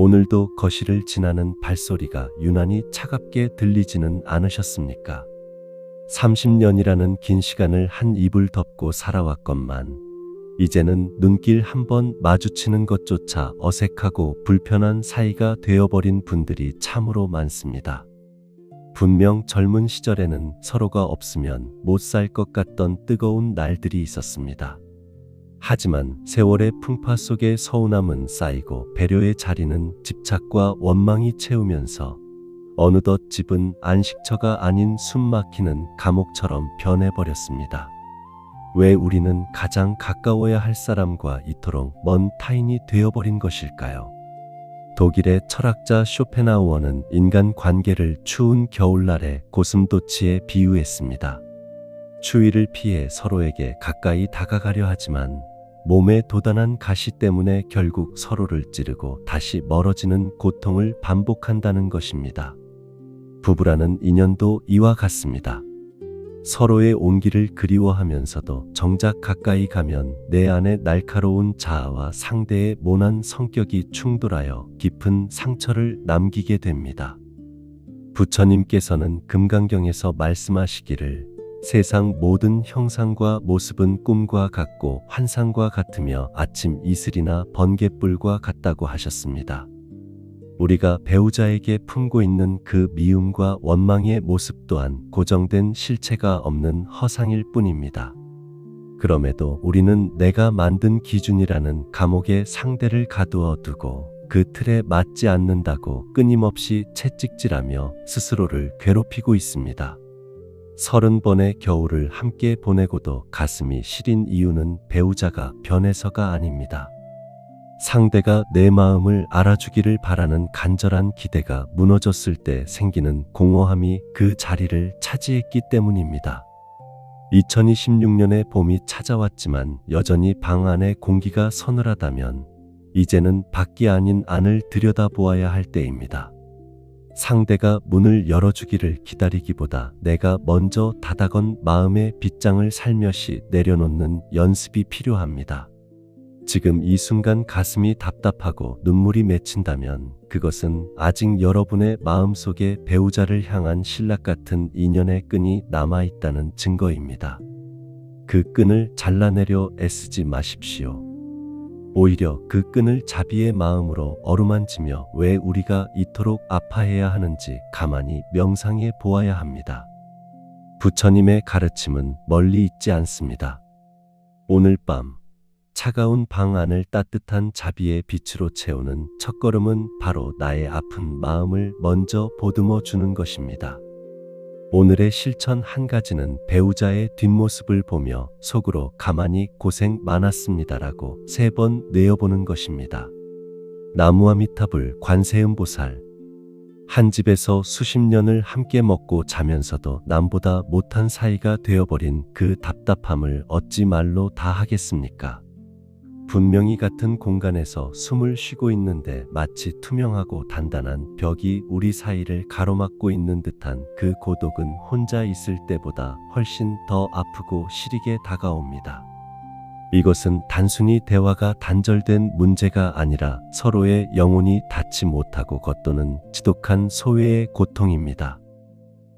오늘도 거실을 지나는 발소리가 유난히 차갑게 들리지는 않으셨습니까? 30년이라는 긴 시간을 한 이불 덮고 살아왔건만 이제는 눈길 한번 마주치는 것조차 어색하고 불편한 사이가 되어버린 분들이 참으로 많습니다. 분명 젊은 시절에는 서로가 없으면 못 살 것 같던 뜨거운 날들이 있었습니다. 하지만 세월의 풍파 속에 서운함은 쌓이고 배려의 자리는 집착과 원망이 채우면서 어느덧 집은 안식처가 아닌 숨막히는 감옥처럼 변해버렸습니다. 왜 우리는 가장 가까워야 할 사람과 이토록 먼 타인이 되어버린 것일까요? 독일의 철학자 쇼펜하우어는 인간 관계를 추운 겨울날의 고슴도치에 비유했습니다. 추위를 피해 서로에게 가까이 다가가려 하지만 몸에 돋아난 가시 때문에 결국 서로를 찌르고 다시 멀어지는 고통을 반복한다는 것입니다. 부부라는 인연도 이와 같습니다. 서로의 온기를 그리워하면서도 정작 가까이 가면 내 안의 날카로운 자아와 상대의 모난 성격이 충돌하여 깊은 상처를 남기게 됩니다. 부처님께서는 금강경에서 말씀하시기를 세상 모든 형상과 모습은 꿈과 같고 환상과 같으며 아침 이슬이나 번갯불과 같다고 하셨습니다. 우리가 배우자에게 품고 있는 그 미움과 원망의 모습 또한 고정된 실체가 없는 허상일 뿐입니다. 그럼에도 우리는 내가 만든 기준이라는 감옥에 상대를 가두어 두고 그 틀에 맞지 않는다고 끊임없이 채찍질하며 스스로를 괴롭히고 있습니다. 30번의 겨울을 함께 보내고도 가슴이 시린 이유는 배우자가 변해서가 아닙니다. 상대가 내 마음을 알아주기를 바라는 간절한 기대가 무너졌을 때 생기는 공허함이 그 자리를 차지했기 때문입니다. 2026년의 봄이 찾아왔지만 여전히 방 안의 공기가 서늘하다면 이제는 밖이 아닌 안을 들여다보아야 할 때입니다. 상대가 문을 열어주기를 기다리기보다 내가 먼저 닫아건 마음의 빗장을 살며시 내려놓는 연습이 필요합니다. 지금 이 순간 가슴이 답답하고 눈물이 맺힌다면 그것은 아직 여러분의 마음속에 배우자를 향한 신락 같은 인연의 끈이 남아있다는 증거입니다. 그 끈을 잘라내려 애쓰지 마십시오. 오히려 그 끈을 자비의 마음으로 어루만지며 왜 우리가 이토록 아파해야 하는지 가만히 명상해 보아야 합니다. 부처님의 가르침은 멀리 있지 않습니다. 오늘 밤 차가운 방 안을 따뜻한 자비의 빛으로 채우는 첫걸음은 바로 나의 아픈 마음을 먼저 보듬어 주는 것입니다. 오늘의 실천 한 가지는 배우자의 뒷모습을 보며 속으로 가만히 고생 많았습니다라고 3번 내어보는 것입니다. 나무아미타불 관세음보살. 한 집에서 수십 년을 함께 먹고 자면서도 남보다 못한 사이가 되어버린 그 답답함을 어찌 말로 다 하겠습니까? 분명히 같은 공간에서 숨을 쉬고 있는데 마치 투명하고 단단한 벽이 우리 사이를 가로막고 있는 듯한 그 고독은 혼자 있을 때보다 훨씬 더 아프고 시리게 다가옵니다. 이것은 단순히 대화가 단절된 문제가 아니라 서로의 영혼이 닿지 못하고 겉도는 지독한 소외의 고통입니다.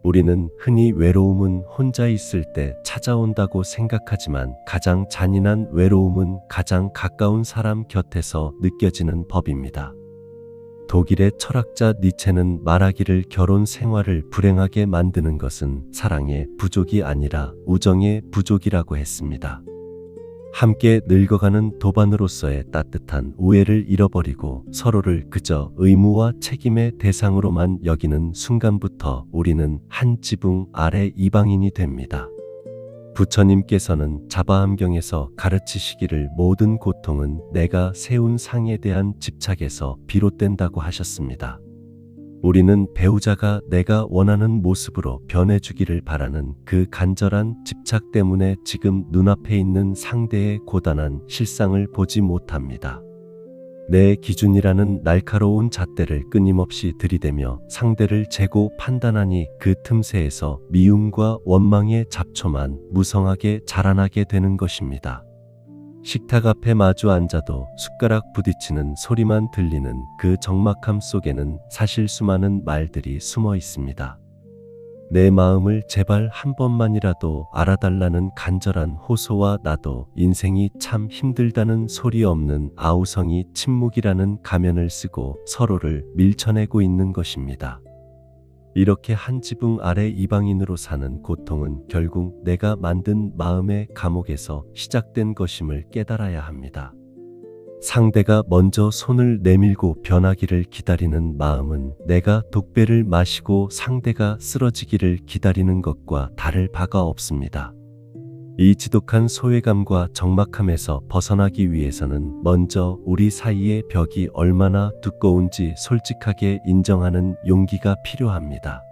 우리는 흔히 외로움은 혼자 있을 때 찾아온다고 생각하지만 가장 잔인한 외로움은 가장 가까운 사람 곁에서 느껴지는 법입니다. 독일의 철학자 니체는 말하기를 결혼 생활을 불행하게 만드는 것은 사랑의 부족이 아니라 우정의 부족이라고 했습니다. 함께 늙어가는 도반으로서의 따뜻한 우애를 잃어버리고 서로를 그저 의무와 책임의 대상으로만 여기는 순간부터 우리는 한 지붕 아래 이방인이 됩니다. 부처님께서는 자바암경에서 가르치시기를 모든 고통은 내가 세운 상에 대한 집착에서 비롯된다고 하셨습니다. 우리는 배우자가 내가 원하는 모습으로 변해주기를 바라는 그 간절한 집착 때문에 지금 눈앞에 있는 상대의 고단한 실상을 보지 못합니다. 내 기준이라는 날카로운 잣대를 끊임없이 들이대며 상대를 재고 판단하니 그 틈새에서 미움과 원망의 잡초만 무성하게 자라나게 되는 것입니다. 식탁 앞에 마주 앉아도 숟가락 부딪히는 소리만 들리는 그 적막함 속에는 사실 수많은 말들이 숨어 있습니다. 내 마음을 제발 한 번만이라도 알아달라는 간절한 호소와 나도 인생이 참 힘들다는 소리 없는 아우성이 침묵이라는 가면을 쓰고 서로를 밀쳐내고 있는 것입니다. 이렇게 한 지붕 아래 이방인으로 사는 고통은 결국 내가 만든 마음의 감옥에서 시작된 것임을 깨달아야 합니다. 상대가 먼저 손을 내밀고 변하기를 기다리는 마음은 내가 독배를 마시고 상대가 쓰러지기를 기다리는 것과 다를 바가 없습니다. 이 지독한 소외감과 적막함에서 벗어나기 위해서는 먼저 우리 사이의 벽이 얼마나 두꺼운지 솔직하게 인정하는 용기가 필요합니다.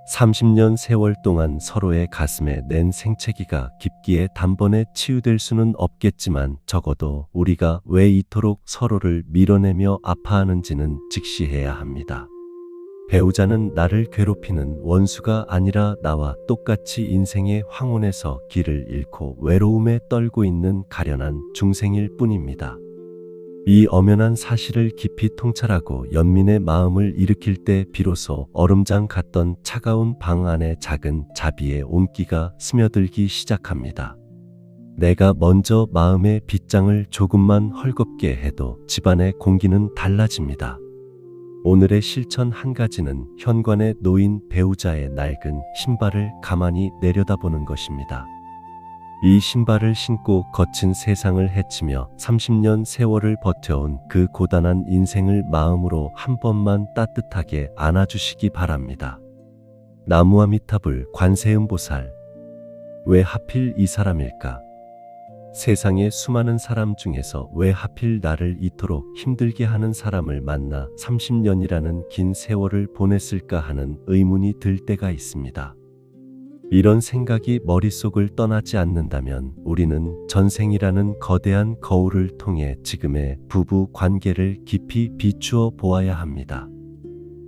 30년 세월 동안 서로의 가슴에 낸 생채기가 깊기에 단번에 치유될 수는 없겠지만 적어도 우리가 왜 이토록 서로를 밀어내며 아파하는지는 직시해야 합니다. 배우자는 나를 괴롭히는 원수가 아니라 나와 똑같이 인생의 황혼에서 길을 잃고 외로움에 떨고 있는 가련한 중생일 뿐입니다. 이 엄연한 사실을 깊이 통찰하고 연민의 마음을 일으킬 때 비로소 얼음장 같던 차가운 방 안에 작은 자비의 온기가 스며들기 시작합니다. 내가 먼저 마음의 빗장을 조금만 헐겁게 해도 집안의 공기는 달라집니다. 오늘의 실천 한 가지는 현관에 놓인 배우자의 낡은 신발을 가만히 내려다보는 것입니다. 이 신발을 신고 거친 세상을 헤치며 30년 세월을 버텨온 그 고단한 인생을 마음으로 한 번만 따뜻하게 안아주시기 바랍니다. 나무아미타불 관세음보살. 왜 하필 이 사람일까? 세상의 수많은 사람 중에서 왜 하필 나를 이토록 힘들게 하는 사람을 만나 30년이라는 긴 세월을 보냈을까 하는 의문이 들 때가 있습니다. 이런 생각이 머릿속을 떠나지 않는다면 우리는 전생이라는 거대한 거울을 통해 지금의 부부 관계를 깊이 비추어 보아야 합니다.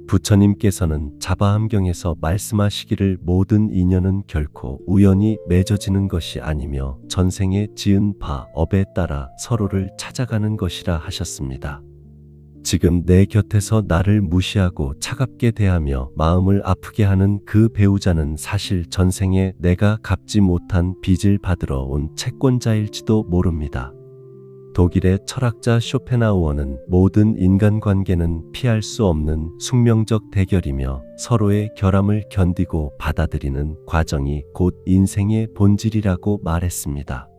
부처님께서는 자바함경에서 말씀하시기를 모든 인연은 결코 우연히 맺어지는 것이 아니며 전생에 지은 바 업에 따라 서로를 찾아가는 것이라 하셨습니다. 지금 내 곁에서 나를 무시하고 차갑게 대하며 마음을 아프게 하는 그 배우자는 사실 전생에 내가 갚지 못한 빚을 받으러 온 채권자일지도 모릅니다. 독일의 철학자 쇼펜하우어는 모든 인간관계는 피할 수 없는 숙명적 대결이며 서로의 결함을 견디고 받아들이는 과정이 곧 인생의 본질이라고 말했습니다.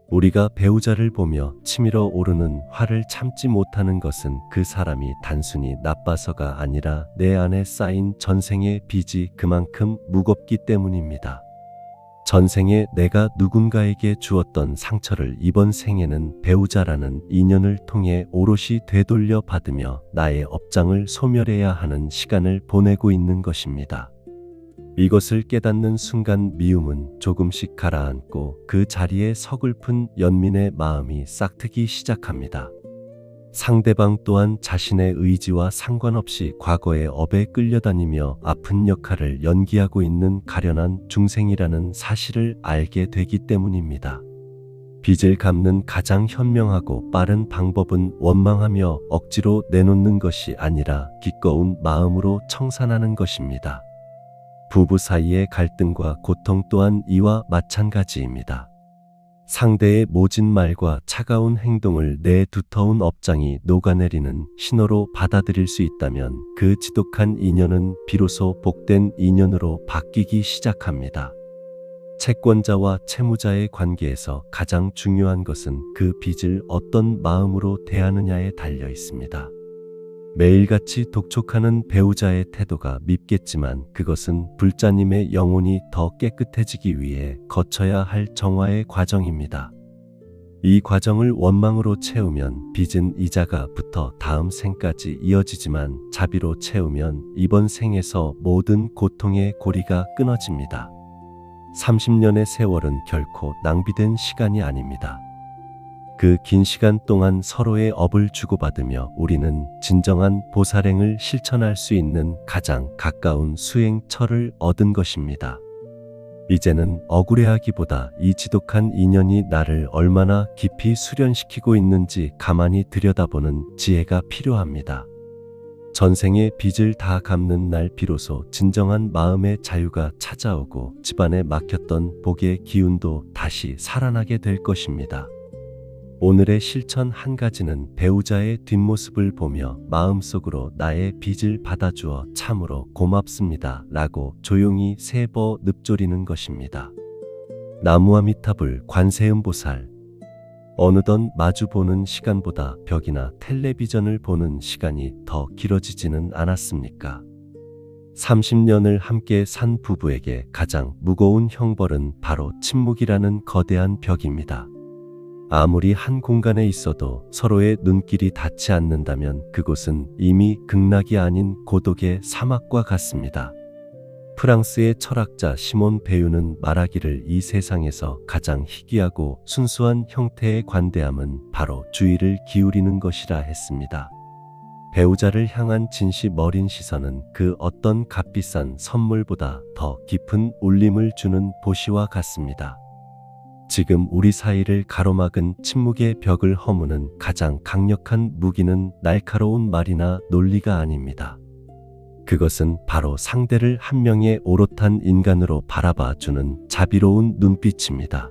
우리가 배우자를 보며 치밀어 오르는 화를 참지 못하는 것은 그 사람이 단순히 나빠서가 아니라 내 안에 쌓인 전생의 빚이 그만큼 무겁기 때문입니다. 전생에 내가 누군가에게 주었던 상처를 이번 생에는 배우자라는 인연을 통해 오롯이 되돌려 받으며 나의 업장을 소멸해야 하는 시간을 보내고 있는 것입니다. 이것을 깨닫는 순간 미움은 조금씩 가라앉고 그 자리에 서글픈 연민의 마음이 싹트기 시작합니다. 상대방 또한 자신의 의지와 상관없이 과거의 업에 끌려다니며 아픈 역할을 연기하고 있는 가련한 중생이라는 사실을 알게 되기 때문입니다. 빚을 갚는 가장 현명하고 빠른 방법은 원망하며 억지로 내놓는 것이 아니라 기꺼운 마음으로 청산하는 것입니다. 부부 사이의 갈등과 고통 또한 이와 마찬가지입니다. 상대의 모진 말과 차가운 행동을 내 두터운 업장이 녹아내리는 신호로 받아들일 수 있다면 그 지독한 인연은 비로소 복된 인연으로 바뀌기 시작합니다. 채권자와 채무자의 관계에서 가장 중요한 것은 그 빚을 어떤 마음으로 대하느냐에 달려 있습니다. 매일같이 독촉하는 배우자의 태도가 밉겠지만 그것은 불자님의 영혼이 더 깨끗해지기 위해 거쳐야 할 정화의 과정입니다. 이 과정을 원망으로 채우면 빚은 이자가 붙어 다음 생까지 이어지지만 자비로 채우면 이번 생에서 모든 고통의 고리가 끊어집니다. 30년의 세월은 결코 낭비된 시간이 아닙니다. 그 긴 시간 동안 서로의 업을 주고받으며 우리는 진정한 보살행을 실천할 수 있는 가장 가까운 수행처를 얻은 것입니다. 이제는 억울해하기보다 이 지독한 인연이 나를 얼마나 깊이 수련시키고 있는지 가만히 들여다보는 지혜가 필요합니다. 전생의 빚을 다 갚는 날 비로소 진정한 마음의 자유가 찾아오고 집안에 막혔던 복의 기운도 다시 살아나게 될 것입니다. 오늘의 실천 한 가지는 배우자의 뒷모습을 보며 마음속으로 나의 빚을 받아주어 참으로 고맙습니다 라고 조용히 3번 읊조리는 것입니다. 나무아미타불 관세음보살. 어느덧 마주보는 시간보다 벽이나 텔레비전을 보는 시간이 더 길어지지는 않았습니까? 30년을 함께 산 부부에게 가장 무거운 형벌은 바로 침묵이라는 거대한 벽입니다. 아무리 한 공간에 있어도 서로의 눈길이 닿지 않는다면 그곳은 이미 극락이 아닌 고독의 사막과 같습니다. 프랑스의 철학자 시몬 베유는 말하기를 이 세상에서 가장 희귀하고 순수한 형태의 관대함은 바로 주의를 기울이는 것이라 했습니다. 배우자를 향한 진심 어린 시선은 그 어떤 값비싼 선물보다 더 깊은 울림을 주는 보시와 같습니다. 지금 우리 사이를 가로막은 침묵의 벽을 허무는 가장 강력한 무기는 날카로운 말이나 논리가 아닙니다. 그것은 바로 상대를 한 명의 오롯한 인간으로 바라봐주는 자비로운 눈빛입니다.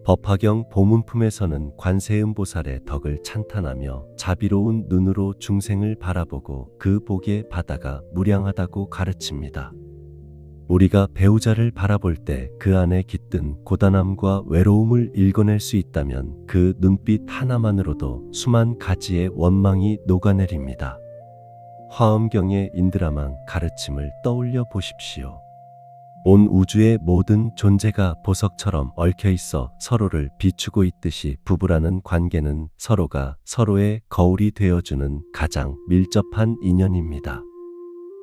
법화경 보문품에서는 관세음보살의 덕을 찬탄하며 자비로운 눈으로 중생을 바라보고 그 복의 바다가 무량하다고 가르칩니다. 우리가 배우자를 바라볼 때 그 안에 깃든 고단함과 외로움을 읽어낼 수 있다면 그 눈빛 하나만으로도 수만 가지의 원망이 녹아내립니다. 화엄경의 인드라망 가르침을 떠올려 보십시오. 온 우주의 모든 존재가 보석처럼 얽혀 있어 서로를 비추고 있듯이 부부라는 관계는 서로가 서로의 거울이 되어주는 가장 밀접한 인연입니다.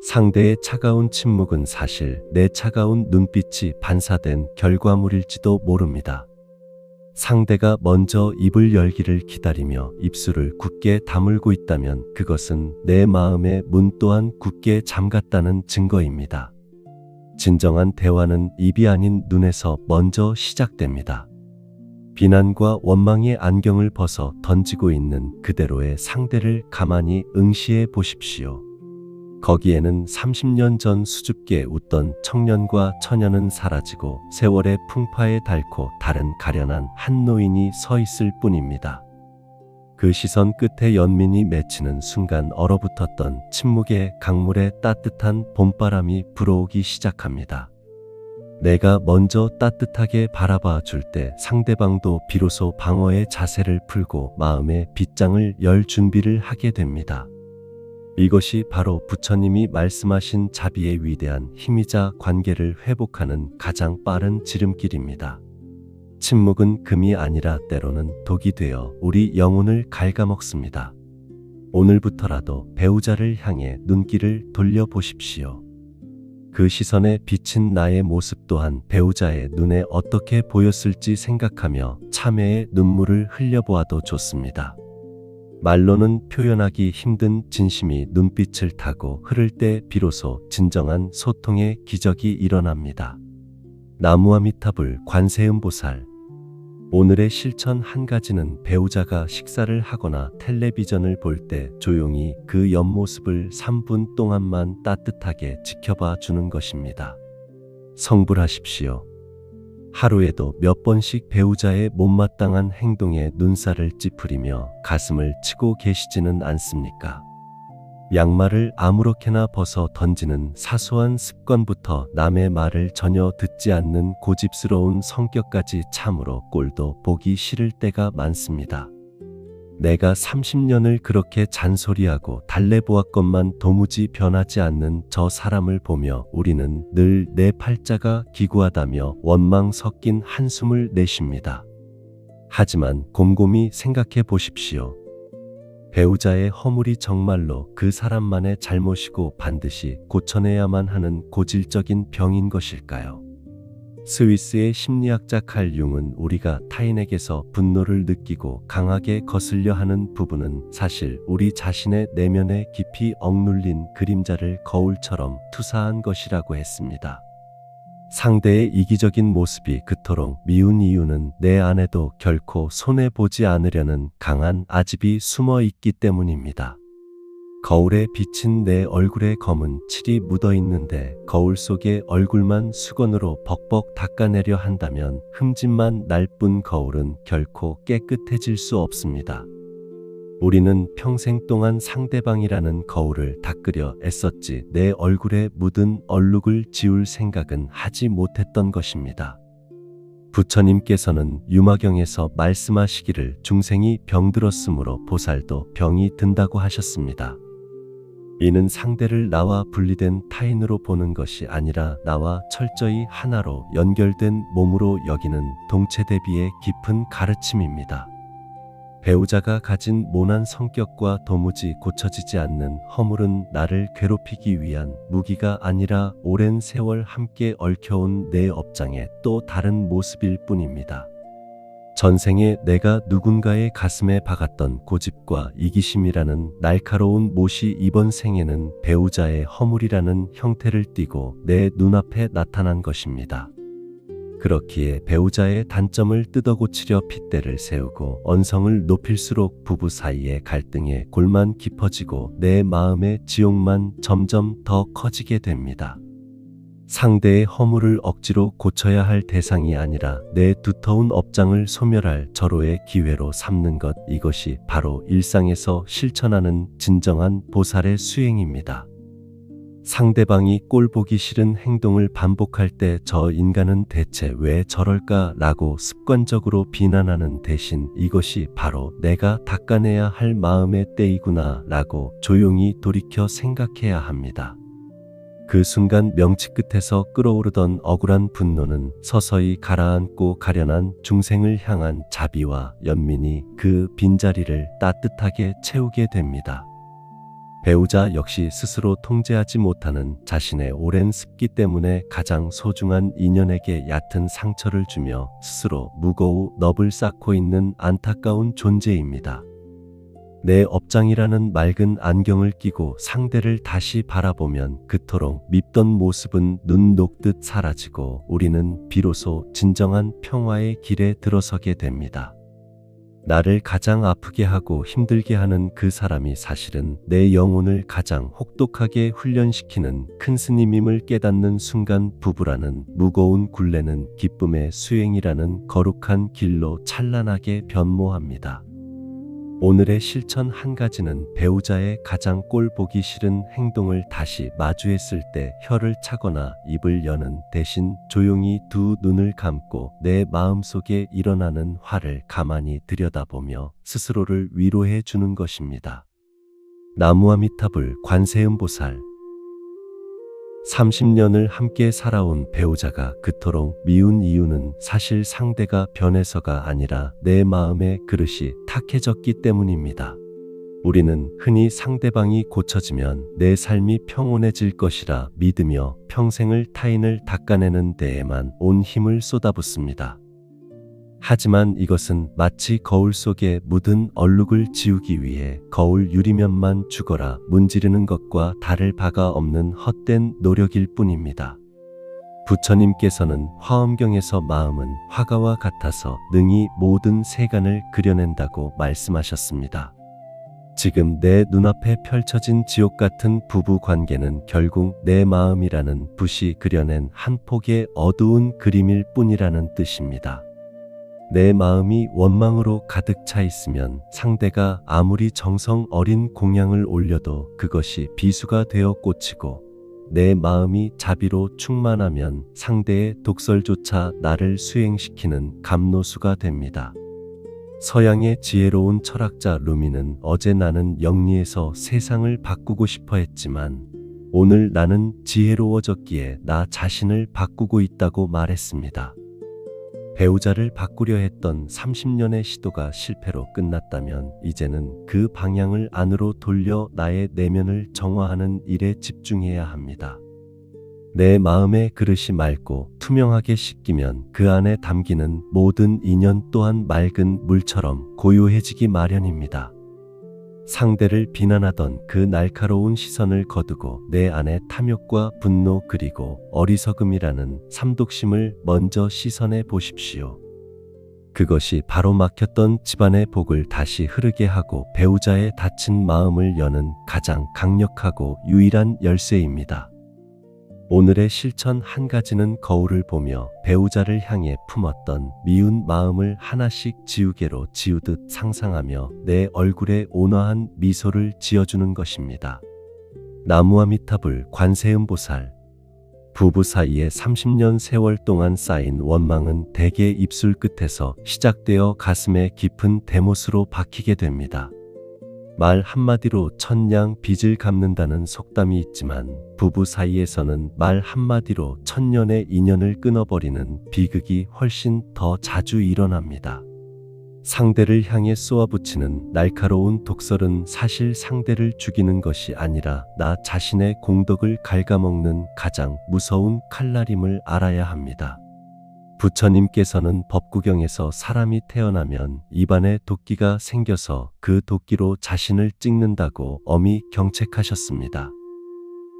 상대의 차가운 침묵은 사실 내 차가운 눈빛이 반사된 결과물일지도 모릅니다. 상대가 먼저 입을 열기를 기다리며 입술을 굳게 다물고 있다면 그것은 내 마음의 문 또한 굳게 잠갔다는 증거입니다. 진정한 대화는 입이 아닌 눈에서 먼저 시작됩니다. 비난과 원망의 안경을 벗어 던지고 있는 그대로의 상대를 가만히 응시해 보십시오. 거기에는 30년 전 수줍게 웃던 청년과 처녀는 사라지고 세월의 풍파에 닳고 다른 가련한 한 노인이 서 있을 뿐입니다. 그 시선 끝에 연민이 맺히는 순간 얼어붙었던 침묵의 강물에 따뜻한 봄바람이 불어오기 시작합니다. 내가 먼저 따뜻하게 바라봐 줄 때 상대방도 비로소 방어의 자세를 풀고 마음의 빗장을 열 준비를 하게 됩니다. 이것이 바로 부처님이 말씀하신 자비의 위대한 힘이자 관계를 회복하는 가장 빠른 지름길입니다. 침묵은 금이 아니라 때로는 독이 되어 우리 영혼을 갉아먹습니다. 오늘부터라도 배우자를 향해 눈길을 돌려보십시오. 그 시선에 비친 나의 모습 또한 배우자의 눈에 어떻게 보였을지 생각하며 참회의 눈물을 흘려보아도 좋습니다. 말로는 표현하기 힘든 진심이 눈빛을 타고 흐를 때 비로소 진정한 소통의 기적이 일어납니다. 나무아미타불 관세음보살. 오늘의 실천 한 가지는 배우자가 식사를 하거나 텔레비전을 볼 때 조용히 그 옆모습을 3분 동안만 따뜻하게 지켜봐 주는 것입니다. 성불하십시오. 하루에도 몇 번씩 배우자의 못마땅한 행동에 눈살을 찌푸리며 가슴을 치고 계시지는 않습니까? 양말을 아무렇게나 벗어 던지는 사소한 습관부터 남의 말을 전혀 듣지 않는 고집스러운 성격까지 참으로 꼴도 보기 싫을 때가 많습니다. 내가 30년을 그렇게 잔소리하고 달래보았건만 도무지 변하지 않는 저 사람을 보며 우리는 늘 내 팔자가 기구하다며 원망 섞인 한숨을 내쉽니다. 하지만 곰곰이 생각해 보십시오. 배우자의 허물이 정말로 그 사람만의 잘못이고 반드시 고쳐내야만 하는 고질적인 병인 것일까요? 스위스의 심리학자 칼 융은 우리가 타인에게서 분노를 느끼고 강하게 거슬려 하는 부분은 사실 우리 자신의 내면에 깊이 억눌린 그림자를 거울처럼 투사한 것이라고 했습니다. 상대의 이기적인 모습이 그토록 미운 이유는 내 안에도 결코 손해보지 않으려는 강한 아집이 숨어 있기 때문입니다. 거울에 비친 내 얼굴에 검은 칠이 묻어 있는데 거울 속의 얼굴만 수건으로 벅벅 닦아내려 한다면 흠집만 날 뿐 거울은 결코 깨끗해질 수 없습니다. 우리는 평생 동안 상대방이라는 거울을 닦으려 애썼지 내 얼굴에 묻은 얼룩을 지울 생각은 하지 못했던 것입니다. 부처님께서는 유마경에서 말씀하시기를 중생이 병들었으므로 보살도 병이 든다고 하셨습니다. 이는 상대를 나와 분리된 타인으로 보는 것이 아니라 나와 철저히 하나로 연결된 몸으로 여기는 동체 대비의 깊은 가르침입니다. 배우자가 가진 모난 성격과 도무지 고쳐지지 않는 허물은 나를 괴롭히기 위한 무기가 아니라 오랜 세월 함께 얽혀온 내 업장의 또 다른 모습일 뿐입니다. 전생에 내가 누군가의 가슴에 박았던 고집과 이기심이라는 날카로운 못이 이번 생에는 배우자의 허물이라는 형태를 띠고 내 눈앞에 나타난 것입니다. 그렇기에 배우자의 단점을 뜯어고치려 핏대를 세우고 언성을 높일수록 부부 사이의 갈등의 골만 깊어지고 내 마음의 지옥만 점점 더 커지게 됩니다. 상대의 허물을 억지로 고쳐야 할 대상이 아니라 내 두터운 업장을 소멸할 절호의 기회로 삼는 것, 이것이 바로 일상에서 실천하는 진정한 보살의 수행입니다. 상대방이 꼴보기 싫은 행동을 반복할 때 저 인간은 대체 왜 저럴까 라고 습관적으로 비난하는 대신 이것이 바로 내가 닦아내야 할 마음의 때이구나 라고 조용히 돌이켜 생각해야 합니다. 그 순간 명치 끝에서 끓어오르던 억울한 분노는 서서히 가라앉고 가련한 중생을 향한 자비와 연민이 그 빈자리를 따뜻하게 채우게 됩니다. 배우자 역시 스스로 통제하지 못하는 자신의 오랜 습기 때문에 가장 소중한 인연에게 얕은 상처를 주며 스스로 무거운 넙을 쌓고 있는 안타까운 존재입니다. 내 업장이라는 맑은 안경을 끼고 상대를 다시 바라보면 그토록 밉던 모습은 눈 녹듯 사라지고 우리는 비로소 진정한 평화의 길에 들어서게 됩니다. 나를 가장 아프게 하고 힘들게 하는 그 사람이 사실은 내 영혼을 가장 혹독하게 훈련시키는 큰 스님임을 깨닫는 순간 부부라는 무거운 굴레는 기쁨의 수행이라는 거룩한 길로 찬란하게 변모합니다. 오늘의 실천 한 가지는 배우자의 가장 꼴 보기 싫은 행동을 다시 마주했을 때 혀를 차거나 입을 여는 대신 조용히 두 눈을 감고 내 마음속에 일어나는 화를 가만히 들여다보며 스스로를 위로해 주는 것입니다. 나무아미타불 관세음보살. 30년을 함께 살아온 배우자가 그토록 미운 이유는 사실 상대가 변해서가 아니라 내 마음의 그릇이 탁해졌기 때문입니다. 우리는 흔히 상대방이 고쳐지면 내 삶이 평온해질 것이라 믿으며 평생을 타인을 닦아내는 데에만 온 힘을 쏟아붓습니다. 하지만 이것은 마치 거울 속에 묻은 얼룩을 지우기 위해 거울 유리면만 죽어라 문지르는 것과 다를 바가 없는 헛된 노력일 뿐입니다. 부처님께서는 화엄경에서 마음은 화가와 같아서 능히 모든 세간을 그려낸다고 말씀하셨습니다. 지금 내 눈앞에 펼쳐진 지옥 같은 부부 관계는 결국 내 마음이라는 붓이 그려낸 한 폭의 어두운 그림일 뿐이라는 뜻입니다. 내 마음이 원망으로 가득 차 있으면 상대가 아무리 정성 어린 공양을 올려도 그것이 비수가 되어 꽂히고, 내 마음이 자비로 충만하면 상대의 독설조차 나를 수행시키는 감노수가 됩니다. 서양의 지혜로운 철학자 루미는 어제 나는 영리해서 세상을 바꾸고 싶어 했지만 오늘 나는 지혜로워졌기에 나 자신을 바꾸고 있다고 말했습니다. 배우자를 바꾸려 했던 30년의 시도가 실패로 끝났다면 이제는 그 방향을 안으로 돌려 나의 내면을 정화하는 일에 집중해야 합니다. 내 마음의 그릇이 맑고 투명하게 씻기면 그 안에 담기는 모든 인연 또한 맑은 물처럼 고요해지기 마련입니다. 상대를 비난하던 그 날카로운 시선을 거두고 내 안의 탐욕과 분노 그리고 어리석음이라는 삼독심을 먼저 씻어내 보십시오. 그것이 바로 막혔던 집안의 복을 다시 흐르게 하고 배우자의 닫힌 마음을 여는 가장 강력하고 유일한 열쇠입니다. 오늘의 실천 한 가지는 거울을 보며 배우자를 향해 품었던 미운 마음을 하나씩 지우개로 지우듯 상상하며 내 얼굴에 온화한 미소를 지어주는 것입니다. 나무아미타불 관세음보살. 부부 사이에 30년 세월 동안 쌓인 원망은 대개 입술 끝에서 시작되어 가슴에 깊은 대못으로 박히게 됩니다. 말 한마디로 천냥 빚을 갚는다는 속담이 있지만 부부 사이에서는 말 한마디로 천년의 인연을 끊어버리는 비극이 훨씬 더 자주 일어납니다. 상대를 향해 쏘아붙이는 날카로운 독설은 사실 상대를 죽이는 것이 아니라 나 자신의 공덕을 갉아먹는 가장 무서운 칼날임을 알아야 합니다. 부처님께서는 법구경에서 사람이 태어나면 입안에 도끼가 생겨서 그 도끼로 자신을 찍는다고 엄히 경책하셨습니다.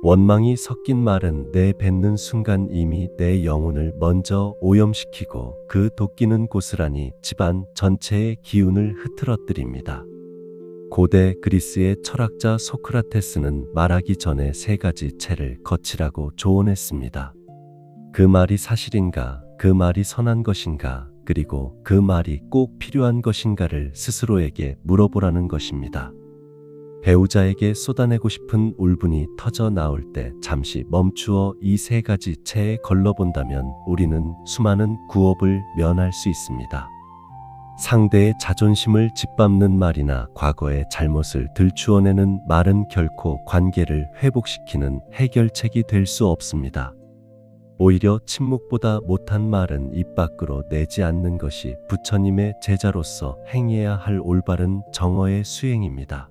원망이 섞인 말은 내뱉는 순간 이미 내 영혼을 먼저 오염시키고 그 도끼는 고스란히 집안 전체의 기운을 흐트러뜨립니다. 고대 그리스의 철학자 소크라테스는 말하기 전에 3가지 체를 거치라고 조언했습니다. 그 말이 사실인가? 그 말이 선한 것인가? 그리고 그 말이 꼭 필요한 것인가를 스스로에게 물어보라는 것입니다. 배우자에게 쏟아내고 싶은 울분이 터져 나올 때 잠시 멈추어 이 3가지 체에 걸러본다면 우리는 수많은 구업을 면할 수 있습니다. 상대의 자존심을 짓밟는 말이나 과거의 잘못을 들추어내는 말은 결코 관계를 회복시키는 해결책이 될 수 없습니다. 오히려 침묵보다 못한 말은 입 밖으로 내지 않는 것이 부처님의 제자로서 행해야 할 올바른 정어의 수행입니다.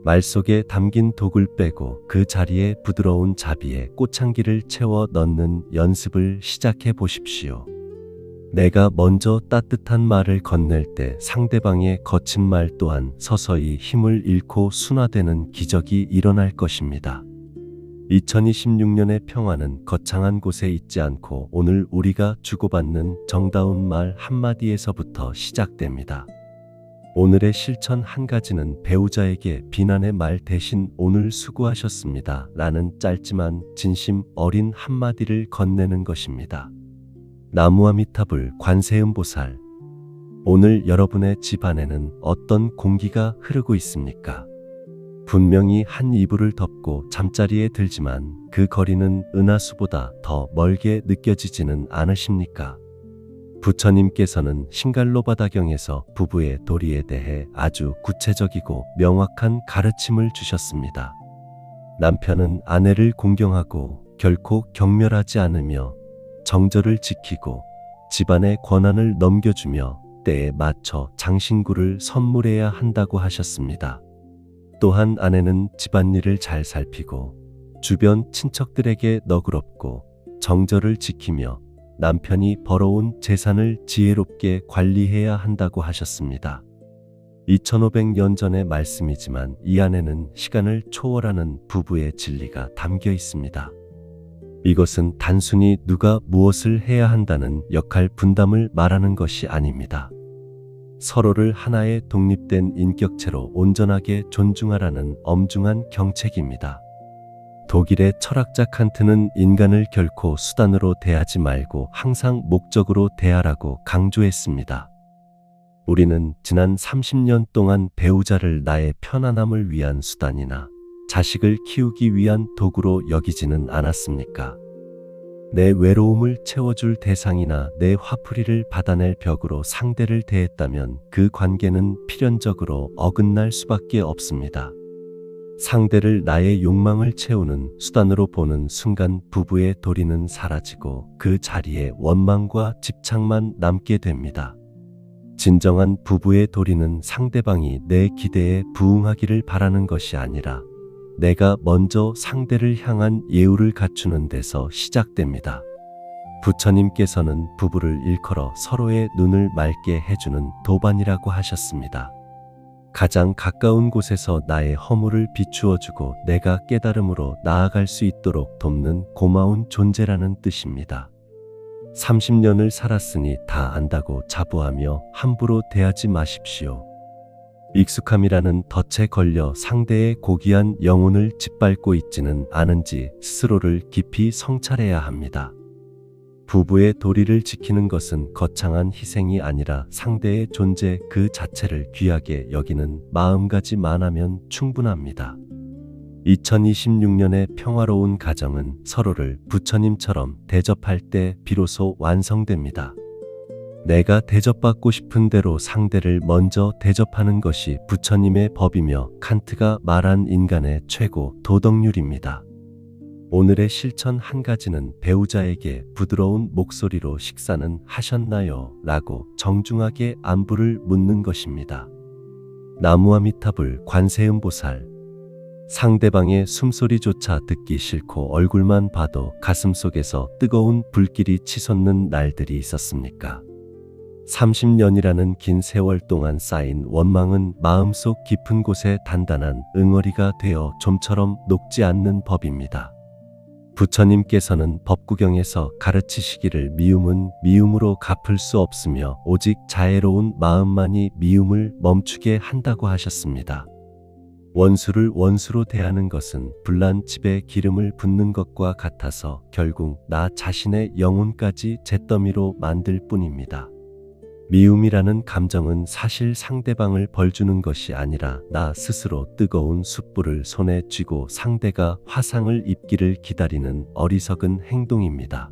말 속에 담긴 독을 빼고 그 자리에 부드러운 자비의 꽃향기를 채워 넣는 연습을 시작해 보십시오. 내가 먼저 따뜻한 말을 건넬 때 상대방의 거친 말 또한 서서히 힘을 잃고 순화되는 기적이 일어날 것입니다. 2026년의 평화는 거창한 곳에 있지 않고 오늘 우리가 주고받는 정다운 말 한마디에서부터 시작됩니다. 오늘의 실천 한 가지는 배우자에게 비난의 말 대신 오늘 수고하셨습니다 라는 짧지만 진심 어린 한마디를 건네는 것입니다. 나무아미타불 관세음보살. 오늘 여러분의 집 안에는 어떤 공기가 흐르고 있습니까? 분명히 한 이불을 덮고 잠자리에 들지만 그 거리는 은하수보다 더 멀게 느껴지지는 않으십니까? 부처님께서는 신갈로바다경에서 부부의 도리에 대해 아주 구체적이고 명확한 가르침을 주셨습니다. 남편은 아내를 공경하고 결코 경멸하지 않으며 정절을 지키고 집안의 권한을 넘겨주며 때에 맞춰 장신구를 선물해야 한다고 하셨습니다. 또한 아내는 집안일을 잘 살피고 주변 친척들에게 너그럽고 정절을 지키며 남편이 벌어온 재산을 지혜롭게 관리해야 한다고 하셨습니다. 2500년 전의 말씀이지만 이 안에는 시간을 초월하는 부부의 진리가 담겨 있습니다. 이것은 단순히 누가 무엇을 해야 한다는 역할 분담을 말하는 것이 아닙니다. 서로를 하나의 독립된 인격체로 온전하게 존중하라는 엄중한 경책입니다. 독일의 철학자 칸트는 인간을 결코 수단으로 대하지 말고 항상 목적으로 대하라고 강조했습니다. 우리는 지난 30년 동안 배우자를 나의 편안함을 위한 수단이나 자식을 키우기 위한 도구로 여기지는 않았습니까? 내 외로움을 채워줄 대상이나 내 화풀이를 받아낼 벽으로 상대를 대했다면 그 관계는 필연적으로 어긋날 수밖에 없습니다. 상대를 나의 욕망을 채우는 수단으로 보는 순간 부부의 도리는 사라지고 그 자리에 원망과 집착만 남게 됩니다. 진정한 부부의 도리는 상대방이 내 기대에 부응하기를 바라는 것이 아니라 내가 먼저 상대를 향한 예우를 갖추는 데서 시작됩니다. 부처님께서는 부부를 일컬어 서로의 눈을 맑게 해주는 도반이라고 하셨습니다. 가장 가까운 곳에서 나의 허물을 비추어주고 내가 깨달음으로 나아갈 수 있도록 돕는 고마운 존재라는 뜻입니다. 30년을 살았으니 다 안다고 자부하며 함부로 대하지 마십시오. 익숙함이라는 덫에 걸려 상대의 고귀한 영혼을 짓밟고 있지는 않은지 스스로를 깊이 성찰해야 합니다. 부부의 도리를 지키는 것은 거창한 희생이 아니라 상대의 존재 그 자체를 귀하게 여기는 마음가짐만하면 충분합니다. 2026년의 평화로운 가정은 서로를 부처님처럼 대접할 때 비로소 완성됩니다. 내가 대접받고 싶은 대로 상대를 먼저 대접하는 것이 부처님의 법이며 칸트가 말한 인간의 최고 도덕률입니다. 오늘의 실천 한 가지는 배우자에게 부드러운 목소리로 식사는 하셨나요? 라고 정중하게 안부를 묻는 것입니다. 나무아미타불 관세음보살. 상대방의 숨소리조차 듣기 싫고 얼굴만 봐도 가슴속에서 뜨거운 불길이 치솟는 날들이 있었습니까? 30년이라는 긴 세월 동안 쌓인 원망은 마음속 깊은 곳에 단단한 응어리가 되어 좀처럼 녹지 않는 법입니다. 부처님께서는 법구경에서 가르치시기를 미움은 미움으로 갚을 수 없으며 오직 자애로운 마음만이 미움을 멈추게 한다고 하셨습니다. 원수를 원수로 대하는 것은 불난 집에 기름을 붓는 것과 같아서 결국 나 자신의 영혼까지 잿더미로 만들 뿐입니다. 미움이라는 감정은 사실 상대방을 벌주는 것이 아니라 나 스스로 뜨거운 숯불을 손에 쥐고 상대가 화상을 입기를 기다리는 어리석은 행동입니다.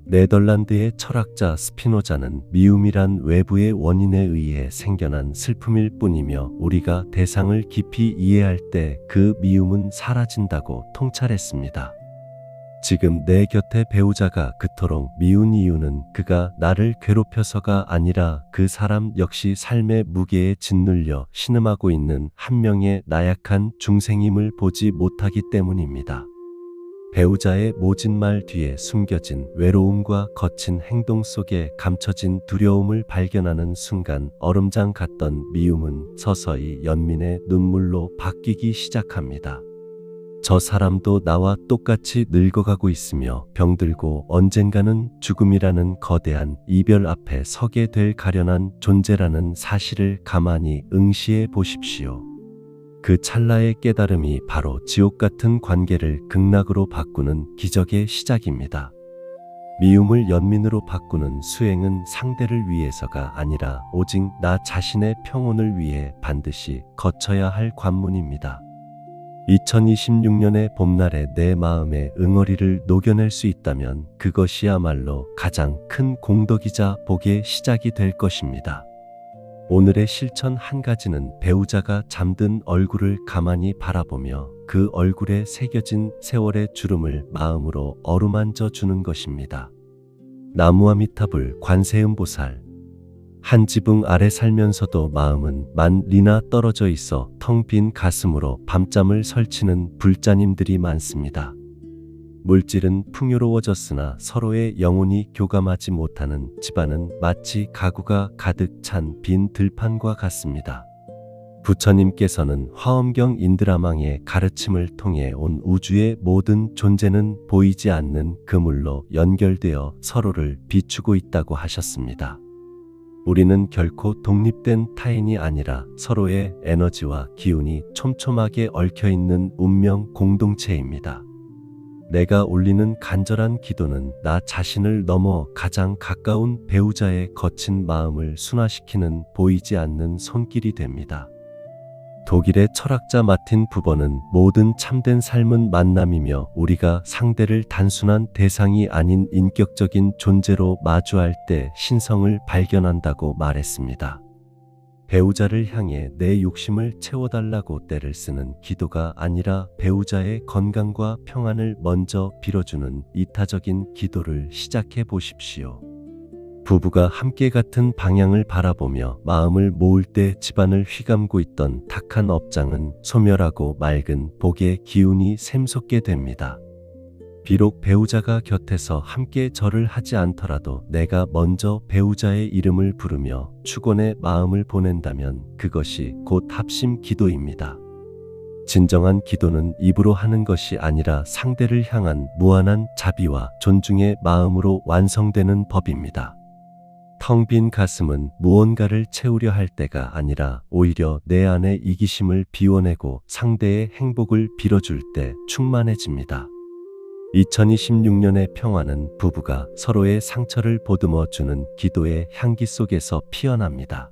네덜란드의 철학자 스피노자는 미움이란 외부의 원인에 의해 생겨난 슬픔일 뿐이며 우리가 대상을 깊이 이해할 때 그 미움은 사라진다고 통찰했습니다. 지금 내 곁에 배우자가 그토록 미운 이유는 그가 나를 괴롭혀서가 아니라 그 사람 역시 삶의 무게에 짓눌려 신음하고 있는 한 명의 나약한 중생임을 보지 못하기 때문입니다. 배우자의 모진 말 뒤에 숨겨진 외로움과 거친 행동 속에 감춰진 두려움을 발견하는 순간 얼음장 같던 미움은 서서히 연민의 눈물로 바뀌기 시작합니다. 저 사람도 나와 똑같이 늙어가고 있으며 병들고 언젠가는 죽음이라는 거대한 이별 앞에 서게 될 가련한 존재라는 사실을 가만히 응시해 보십시오. 그 찰나의 깨달음이 바로 지옥 같은 관계를 극락으로 바꾸는 기적의 시작입니다. 미움을 연민으로 바꾸는 수행은 상대를 위해서가 아니라 오직 나 자신의 평온을 위해 반드시 거쳐야 할 관문입니다. 2026년의 봄날에 내 마음의 응어리를 녹여낼 수 있다면 그것이야말로 가장 큰 공덕이자 복의 시작이 될 것입니다. 오늘의 실천 한 가지는 배우자가 잠든 얼굴을 가만히 바라보며 그 얼굴에 새겨진 세월의 주름을 마음으로 어루만져 주는 것입니다. 나무아미타불 관세음보살. 한 지붕 아래 살면서도 마음은 만 리나 떨어져 있어 텅 빈 가슴으로 밤잠을 설치는 불자님들이 많습니다. 물질은 풍요로워졌으나 서로의 영혼이 교감하지 못하는 집안은 마치 가구가 가득 찬 빈 들판과 같습니다. 부처님께서는 화엄경 인드라망의 가르침을 통해 온 우주의 모든 존재는 보이지 않는 그물로 연결되어 서로를 비추고 있다고 하셨습니다. 우리는 결코 독립된 타인이 아니라 서로의 에너지와 기운이 촘촘하게 얽혀있는 운명 공동체입니다. 내가 올리는 간절한 기도는 나 자신을 넘어 가장 가까운 배우자의 거친 마음을 순화시키는 보이지 않는 손길이 됩니다. 독일의 철학자 마틴 부버는 모든 참된 삶은 만남이며 우리가 상대를 단순한 대상이 아닌 인격적인 존재로 마주할 때 신성을 발견한다고 말했습니다. 배우자를 향해 내 욕심을 채워달라고 떼를 쓰는 기도가 아니라 배우자의 건강과 평안을 먼저 빌어주는 이타적인 기도를 시작해 보십시오. 부부가 함께 같은 방향을 바라보며 마음을 모을 때 집안을 휘감고 있던 탁한 업장은 소멸하고 맑은 복의 기운이 샘솟게 됩니다. 비록 배우자가 곁에서 함께 절을 하지 않더라도 내가 먼저 배우자의 이름을 부르며 축원의 마음을 보낸다면 그것이 곧 합심 기도입니다. 진정한 기도는 입으로 하는 것이 아니라 상대를 향한 무한한 자비와 존중의 마음으로 완성되는 법입니다. 텅 빈 가슴은 무언가를 채우려 할 때가 아니라 오히려 내 안의 이기심을 비워내고 상대의 행복을 빌어줄 때 충만해집니다. 2026년의 평화는 부부가 서로의 상처를 보듬어 주는 기도의 향기 속에서 피어납니다.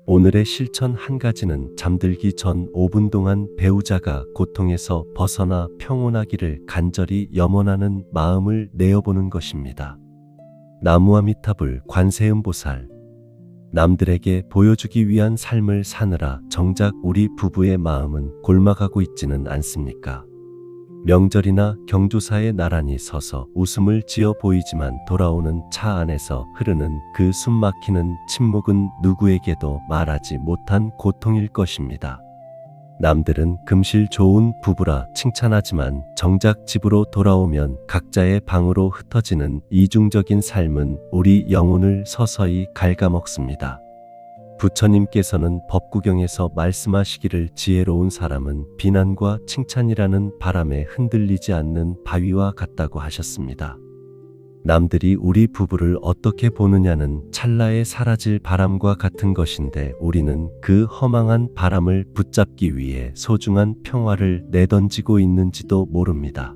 오늘의 실천 한 가지는 잠들기 전 5분 동안 배우자가 고통에서 벗어나 평온하기를 간절히 염원하는 마음을 내어보는 것입니다. 나무아미타불 관세음보살. 남들에게 보여주기 위한 삶을 사느라 정작 우리 부부의 마음은 골마가고 있지는 않습니까? 명절이나 경조사에 나란히 서서 웃음을 지어 보이지만 돌아오는 차 안에서 흐르는 그 숨막히는 침묵은 누구에게도 말하지 못한 고통일 것입니다. 남들은 금실 좋은 부부라 칭찬하지만 정작 집으로 돌아오면 각자의 방으로 흩어지는 이중적인 삶은 우리 영혼을 서서히 갉아먹습니다. 부처님께서는 법구경에서 말씀하시기를 지혜로운 사람은 비난과 칭찬이라는 바람에 흔들리지 않는 바위와 같다고 하셨습니다. 남들이 우리 부부를 어떻게 보느냐는 찰나에 사라질 바람과 같은 것인데 우리는 그 허망한 바람을 붙잡기 위해 소중한 평화를 내던지고 있는지도 모릅니다.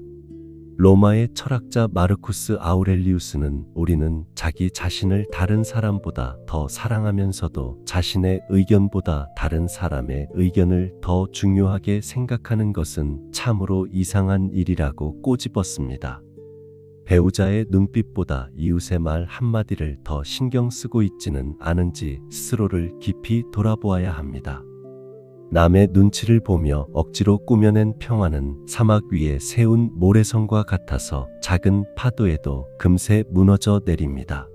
로마의 철학자 마르쿠스 아우렐리우스는 우리는 자기 자신을 다른 사람보다 더 사랑하면서도 자신의 의견보다 다른 사람의 의견을 더 중요하게 생각하는 것은 참으로 이상한 일이라고 꼬집었습니다. 배우자의 눈빛보다 이웃의 말 한마디를 더 신경 쓰고 있지는 않은지 스스로를 깊이 돌아보아야 합니다. 남의 눈치를 보며 억지로 꾸며낸 평화는 사막 위에 세운 모래성과 같아서 작은 파도에도 금세 무너져 내립니다.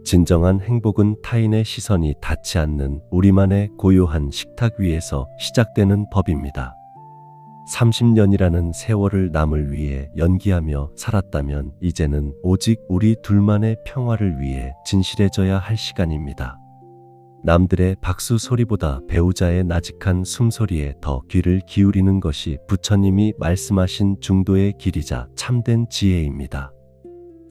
진정한 행복은 타인의 시선이 닿지 않는 우리만의 고요한 식탁 위에서 시작되는 법입니다. 30년이라는 세월을 남을 위해 연기하며 살았다면 이제는 오직 우리 둘만의 평화를 위해 진실해져야 할 시간입니다. 남들의 박수 소리보다 배우자의 나직한 숨소리에 더 귀를 기울이는 것이 부처님이 말씀하신 중도의 길이자 참된 지혜입니다.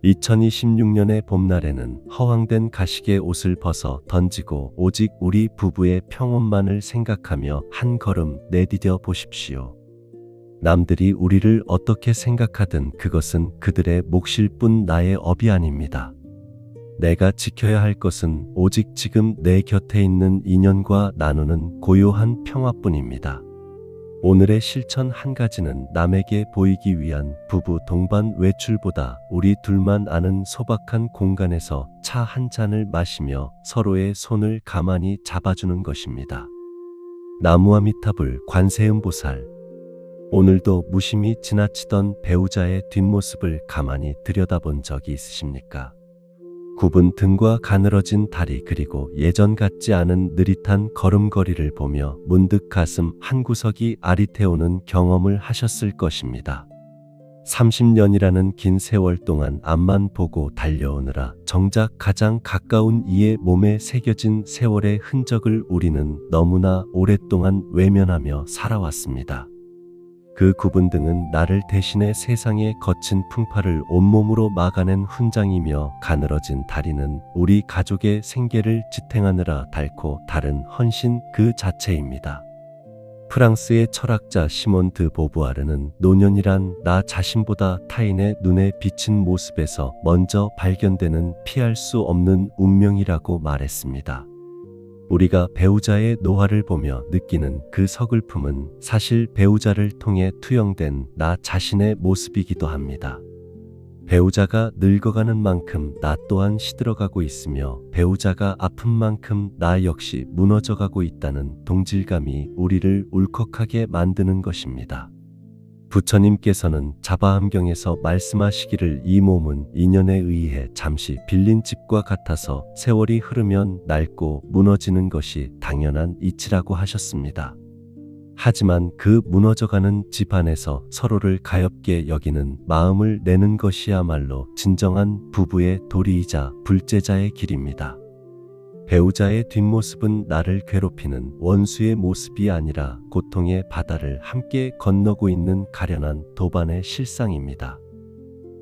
2026년의 봄날에는 허황된 가식의 옷을 벗어 던지고 오직 우리 부부의 평온만을 생각하며 한 걸음 내디뎌 보십시오. 남들이 우리를 어떻게 생각하든 그것은 그들의 몫일 뿐 나의 업이 아닙니다. 내가 지켜야 할 것은 오직 지금 내 곁에 있는 인연과 나누는 고요한 평화뿐입니다. 오늘의 실천 한 가지는 남에게 보이기 위한 부부 동반 외출보다 우리 둘만 아는 소박한 공간에서 차 한 잔을 마시며 서로의 손을 가만히 잡아주는 것입니다. 나무아미타불 관세음보살. 오늘도 무심히 지나치던 배우자의 뒷모습을 가만히 들여다본 적이 있으십니까? 굽은 등과 가늘어진 다리 그리고 예전 같지 않은 느릿한 걸음걸이를 보며 문득 가슴 한구석이 아리태우는 경험을 하셨을 것입니다. 30년이라는 긴 세월 동안 앞만 보고 달려오느라 정작 가장 가까운 이의 몸에 새겨진 세월의 흔적을 우리는 너무나 오랫동안 외면하며 살아왔습니다. 그 굽은 등은 나를 대신해 세상의 거친 풍파를 온몸으로 막아낸 훈장이며 가늘어진 다리는 우리 가족의 생계를 지탱하느라 닳고 다른 헌신 그 자체입니다. 프랑스의 철학자 시몬 드 보부아르는 노년이란 나 자신보다 타인의 눈에 비친 모습에서 먼저 발견되는 피할 수 없는 운명이라고 말했습니다. 우리가 배우자의 노화를 보며 느끼는 그 서글픔은 사실 배우자를 통해 투영된 나 자신의 모습이기도 합니다. 배우자가 늙어가는 만큼 나 또한 시들어가고 있으며 배우자가 아픈 만큼 나 역시 무너져가고 있다는 동질감이 우리를 울컥하게 만드는 것입니다. 부처님께서는 자바함경에서 말씀하시기를 이 몸은 인연에 의해 잠시 빌린 집과 같아서 세월이 흐르면 낡고 무너지는 것이 당연한 이치라고 하셨습니다. 하지만 그 무너져가는 집안에서 서로를 가엾게 여기는 마음을 내는 것이야말로 진정한 부부의 도리이자 불제자의 길입니다. 배우자의 뒷모습은 나를 괴롭히는 원수의 모습이 아니라 고통의 바다를 함께 건너고 있는 가련한 도반의 실상입니다.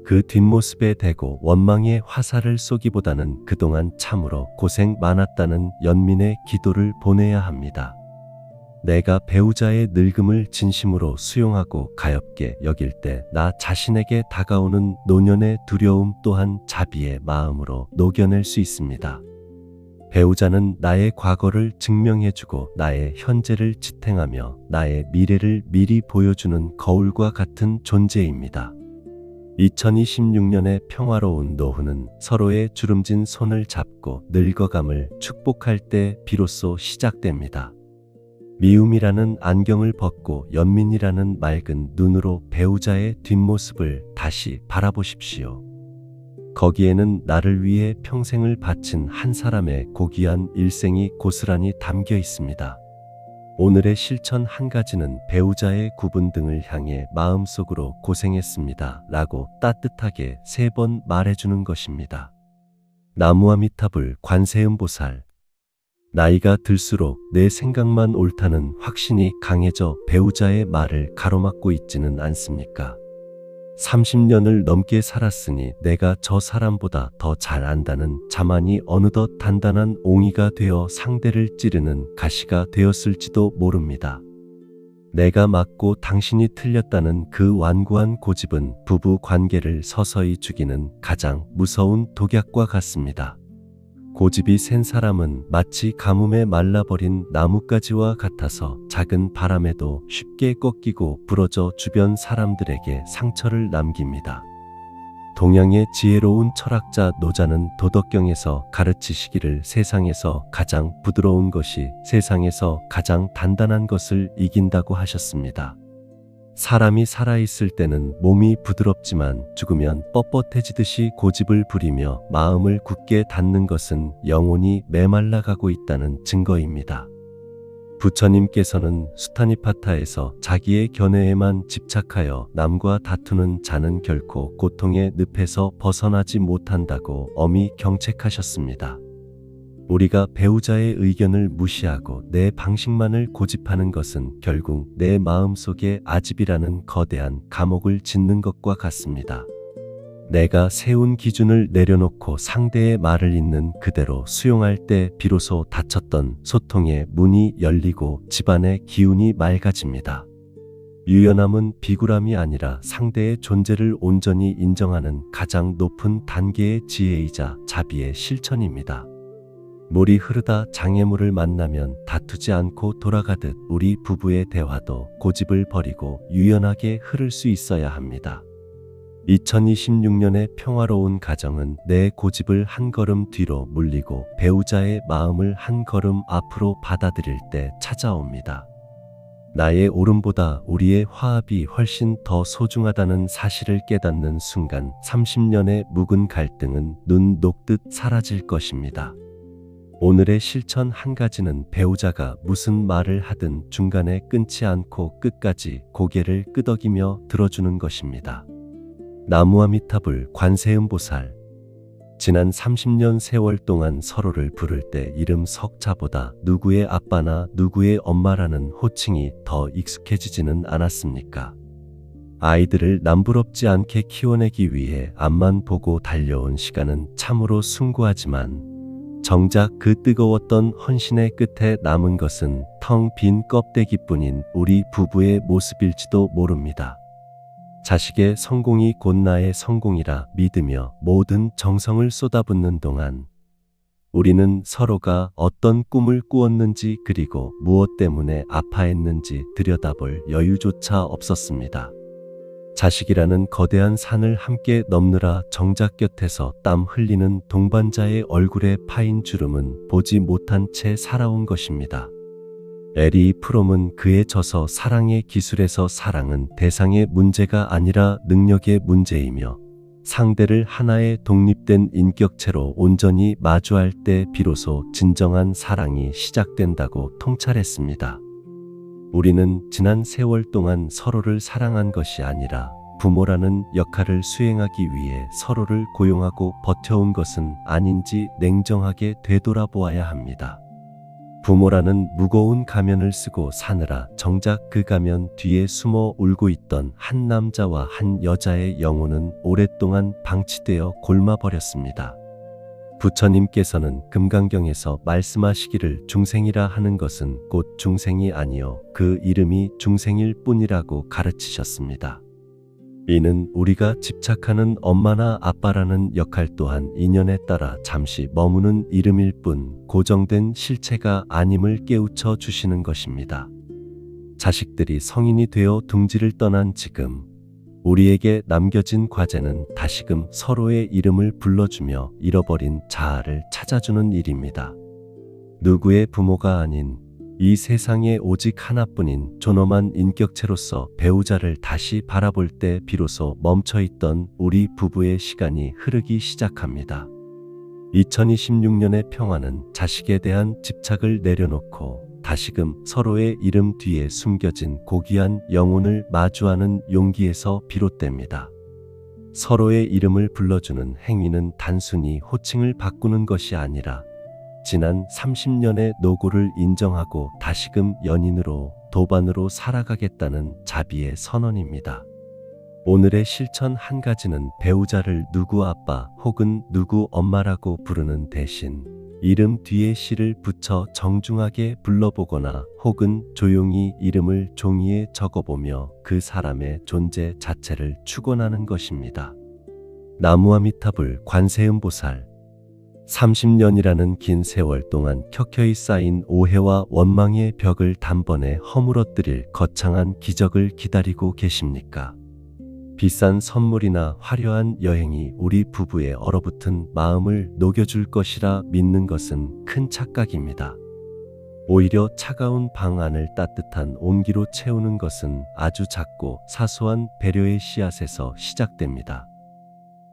그 뒷모습에 대고 원망의 화살을 쏘기보다는 그동안 참으로 고생 많았다는 연민의 기도를 보내야 합니다. 내가 배우자의 늙음을 진심으로 수용하고 가엾게 여길 때 나 자신에게 다가오는 노년의 두려움 또한 자비의 마음으로 녹여낼 수 있습니다. 배우자는 나의 과거를 증명해주고 나의 현재를 지탱하며 나의 미래를 미리 보여주는 거울과 같은 존재입니다. 2026년의 평화로운 노후는 서로의 주름진 손을 잡고 늙어감을 축복할 때 비로소 시작됩니다. 미움이라는 안경을 벗고 연민이라는 맑은 눈으로 배우자의 뒷모습을 다시 바라보십시오. 거기에는 나를 위해 평생을 바친 한 사람의 고귀한 일생이 고스란히 담겨 있습니다. 오늘의 실천 한 가지는 배우자의 굽은 등을 향해 마음속으로 고생했습니다 라고 따뜻하게 3번 말해주는 것입니다. 나무아미타불 관세음보살. 나이가 들수록 내 생각만 옳다는 확신이 강해져 배우자의 말을 가로막고 있지는 않습니까? 30년을 넘게 살았으니 내가 저 사람보다 더 잘 안다는 자만이 어느덧 단단한 옹이가 되어 상대를 찌르는 가시가 되었을지도 모릅니다. 내가 맞고 당신이 틀렸다는 그 완고한 고집은 부부 관계를 서서히 죽이는 가장 무서운 독약과 같습니다. 고집이 센 사람은 마치 가뭄에 말라버린 나뭇가지와 같아서 작은 바람에도 쉽게 꺾이고 부러져 주변 사람들에게 상처를 남깁니다. 동양의 지혜로운 철학자 노자는 도덕경에서 가르치시기를 세상에서 가장 부드러운 것이 세상에서 가장 단단한 것을 이긴다고 하셨습니다. 사람이 살아있을 때는 몸이 부드럽지만 죽으면 뻣뻣해지듯이 고집을 부리며 마음을 굳게 닫는 것은 영혼이 메말라가고 있다는 증거입니다. 부처님께서는 수타니파타에서 자기의 견해에만 집착하여 남과 다투는 자는 결코 고통의 늪에서 벗어나지 못한다고 엄히 경책하셨습니다. 우리가 배우자의 의견을 무시하고 내 방식만을 고집하는 것은 결국 내 마음속에 아집이라는 거대한 감옥을 짓는 것과 같습니다. 내가 세운 기준을 내려놓고 상대의 말을 있는 그대로 수용할 때 비로소 닫혔던 소통의 문이 열리고 집안의 기운이 맑아집니다. 유연함은 비굴함이 아니라 상대의 존재를 온전히 인정하는 가장 높은 단계의 지혜이자 자비의 실천입니다. 물이 흐르다 장애물을 만나면 다투지 않고 돌아가듯 우리 부부의 대화도 고집을 버리고 유연하게 흐를 수 있어야 합니다. 2026년의 평화로운 가정은 내 고집을 한 걸음 뒤로 물리고 배우자의 마음을 한 걸음 앞으로 받아들일 때 찾아옵니다. 나의 옳음보다 우리의 화합이 훨씬 더 소중하다는 사실을 깨닫는 순간 30년의 묵은 갈등은 눈 녹듯 사라질 것입니다. 오늘의 실천 한 가지는 배우자가 무슨 말을 하든 중간에 끊지 않고 끝까지 고개를 끄덕이며 들어주는 것입니다. 나무아미타불 관세음보살. 지난 30년 세월 동안 서로를 부를 때 이름 석자보다 누구의 아빠나 누구의 엄마라는 호칭이 더 익숙해지지는 않았습니까? 아이들을 남부럽지 않게 키워내기 위해 앞만 보고 달려온 시간은 참으로 숭고하지만 정작 그 뜨거웠던 헌신의 끝에 남은 것은 텅 빈 껍데기뿐인 우리 부부의 모습일지도 모릅니다. 자식의 성공이 곧 나의 성공이라 믿으며 모든 정성을 쏟아붓는 동안 우리는 서로가 어떤 꿈을 꾸었는지 그리고 무엇 때문에 아파했는지 들여다볼 여유조차 없었습니다. 자식이라는 거대한 산을 함께 넘느라 정작 곁에서 땀 흘리는 동반자의 얼굴에 파인 주름은 보지 못한 채 살아온 것입니다. 에리 프롬은 그에 져서 사랑의 기술에서 사랑은 대상의 문제가 아니라 능력의 문제이며 상대를 하나의 독립된 인격체로 온전히 마주할 때 비로소 진정한 사랑이 시작된다고 통찰했습니다. 우리는 지난 세월 동안 서로를 사랑한 것이 아니라 부모라는 역할을 수행하기 위해 서로를 고용하고 버텨온 것은 아닌지 냉정하게 되돌아보아야 합니다. 부모라는 무거운 가면을 쓰고 사느라 정작 그 가면 뒤에 숨어 울고 있던 한 남자와 한 여자의 영혼은 오랫동안 방치되어 골마버렸습니다. 부처님께서는 금강경에서 말씀하시기를 중생이라 하는 것은 곧 중생이 아니요 그 이름이 중생일 뿐이라고 가르치셨습니다. 이는 우리가 집착하는 엄마나 아빠라는 역할 또한 인연에 따라 잠시 머무는 이름일 뿐 고정된 실체가 아님을 깨우쳐 주시는 것입니다. 자식들이 성인이 되어 둥지를 떠난 지금 우리에게 남겨진 과제는 다시금 서로의 이름을 불러주며 잃어버린 자아를 찾아주는 일입니다. 누구의 부모가 아닌 이 세상에 오직 하나뿐인 존엄한 인격체로서 배우자를 다시 바라볼 때 비로소 멈춰있던 우리 부부의 시간이 흐르기 시작합니다. 2026년의 평화는 자식에 대한 집착을 내려놓고 다시금 서로의 이름 뒤에 숨겨진 고귀한 영혼을 마주하는 용기에서 비롯됩니다. 서로의 이름을 불러주는 행위는 단순히 호칭을 바꾸는 것이 아니라 지난 30년의 노고를 인정하고 다시금 연인으로 도반으로 살아가겠다는 자비의 선언입니다. 오늘의 실천 한 가지는 배우자를 누구 아빠 혹은 누구 엄마라고 부르는 대신 이름 뒤에 시를 붙여 정중하게 불러보거나 혹은 조용히 이름을 종이에 적어보며 그 사람의 존재 자체를 축원하는 것입니다. 나무아미타불 관세음보살 30년이라는 긴 세월 동안 켜켜이 쌓인 오해와 원망의 벽을 단번에 허물어뜨릴 거창한 기적을 기다리고 계십니까? 비싼 선물이나 화려한 여행이 우리 부부의 얼어붙은 마음을 녹여줄 것이라 믿는 것은 큰 착각입니다. 오히려 차가운 방 안을 따뜻한 온기로 채우는 것은 아주 작고 사소한 배려의 씨앗에서 시작됩니다.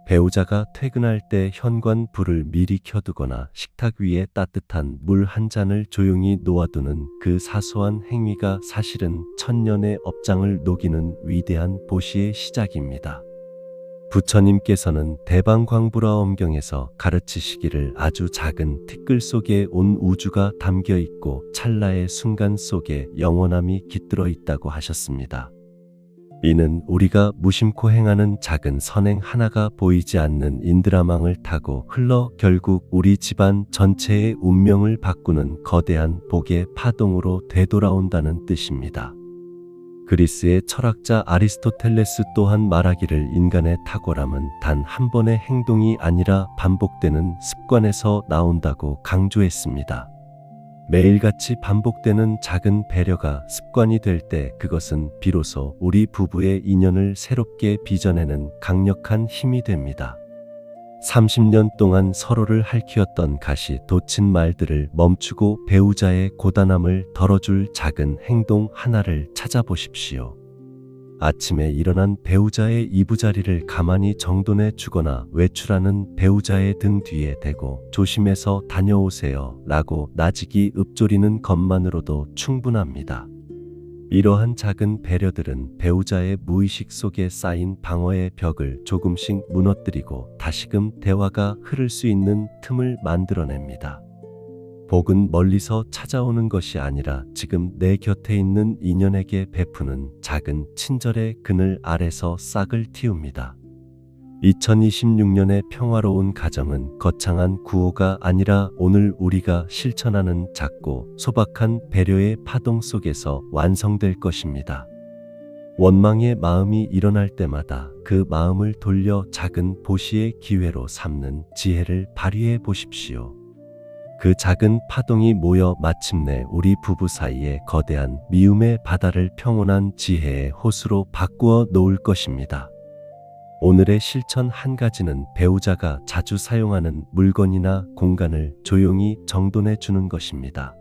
배우자가 퇴근할 때 현관 불을 미리 켜두거나 식탁 위에 따뜻한 물 한 잔을 조용히 놓아두는 그 사소한 행위가 사실은 천년의 업장을 녹이는 위대한 보시의 시작입니다. 부처님께서는 대방광불화엄경에서 가르치시기를 아주 작은 티끌 속에 온 우주가 담겨 있고 찰나의 순간 속에 영원함이 깃들어 있다고 하셨습니다. 이는 우리가 무심코 행하는 작은 선행 하나가 보이지 않는 인드라망을 타고 흘러 결국 우리 집안 전체의 운명을 바꾸는 거대한 복의 파동으로 되돌아온다는 뜻입니다. 그리스의 철학자 아리스토텔레스 또한 말하기를 인간의 탁월함은 단 한 번의 행동이 아니라 반복되는 습관에서 나온다고 강조했습니다. 매일같이 반복되는 작은 배려가 습관이 될 때 그것은 비로소 우리 부부의 인연을 새롭게 빚어내는 강력한 힘이 됩니다. 30년 동안 서로를 핥히었던 가시 돋친 말들을 멈추고 배우자의 고단함을 덜어줄 작은 행동 하나를 찾아보십시오. 아침에 일어난 배우자의 이부자리를 가만히 정돈해 주거나 외출하는 배우자의 등 뒤에 대고 조심해서 다녀오세요 라고 나직이 읊조리는 것만으로도 충분합니다. 이러한 작은 배려들은 배우자의 무의식 속에 쌓인 방어의 벽을 조금씩 무너뜨리고 다시금 대화가 흐를 수 있는 틈을 만들어냅니다. 복은 멀리서 찾아오는 것이 아니라 지금 내 곁에 있는 인연에게 베푸는 작은 친절의 그늘 아래서 싹을 틔웁니다. 2026년의 평화로운 가정은 거창한 구호가 아니라 오늘 우리가 실천하는 작고 소박한 배려의 파동 속에서 완성될 것입니다. 원망의 마음이 일어날 때마다 그 마음을 돌려 작은 보시의 기회로 삼는 지혜를 발휘해 보십시오. 그 작은 파동이 모여 마침내 우리 부부 사이에 거대한 미움의 바다를 평온한 지혜의 호수로 바꾸어 놓을 것입니다. 오늘의 실천 한 가지는 배우자가 자주 사용하는 물건이나 공간을 조용히 정돈해 주는 것입니다.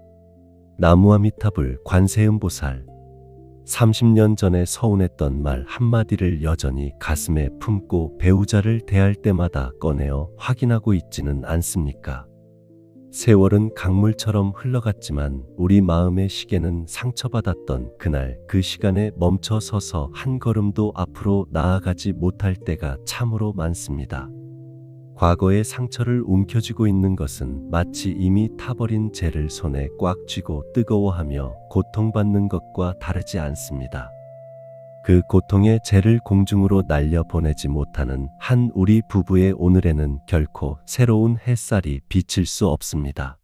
나무아미타불 관세음보살 30년 전에 서운했던 말 한마디를 여전히 가슴에 품고 배우자를 대할 때마다 꺼내어 확인하고 있지는 않습니까? 세월은 강물처럼 흘러갔지만 우리 마음의 시계는 상처받았던 그날 그 시간에 멈춰 서서 한 걸음도 앞으로 나아가지 못할 때가 참으로 많습니다. 과거의 상처를 움켜쥐고 있는 것은 마치 이미 타버린 재를 손에 꽉 쥐고 뜨거워하며 고통받는 것과 다르지 않습니다. 그 고통의 재를 공중으로 날려보내지 못하는 한 우리 부부의 오늘에는 결코 새로운 햇살이 비칠 수 없습니다.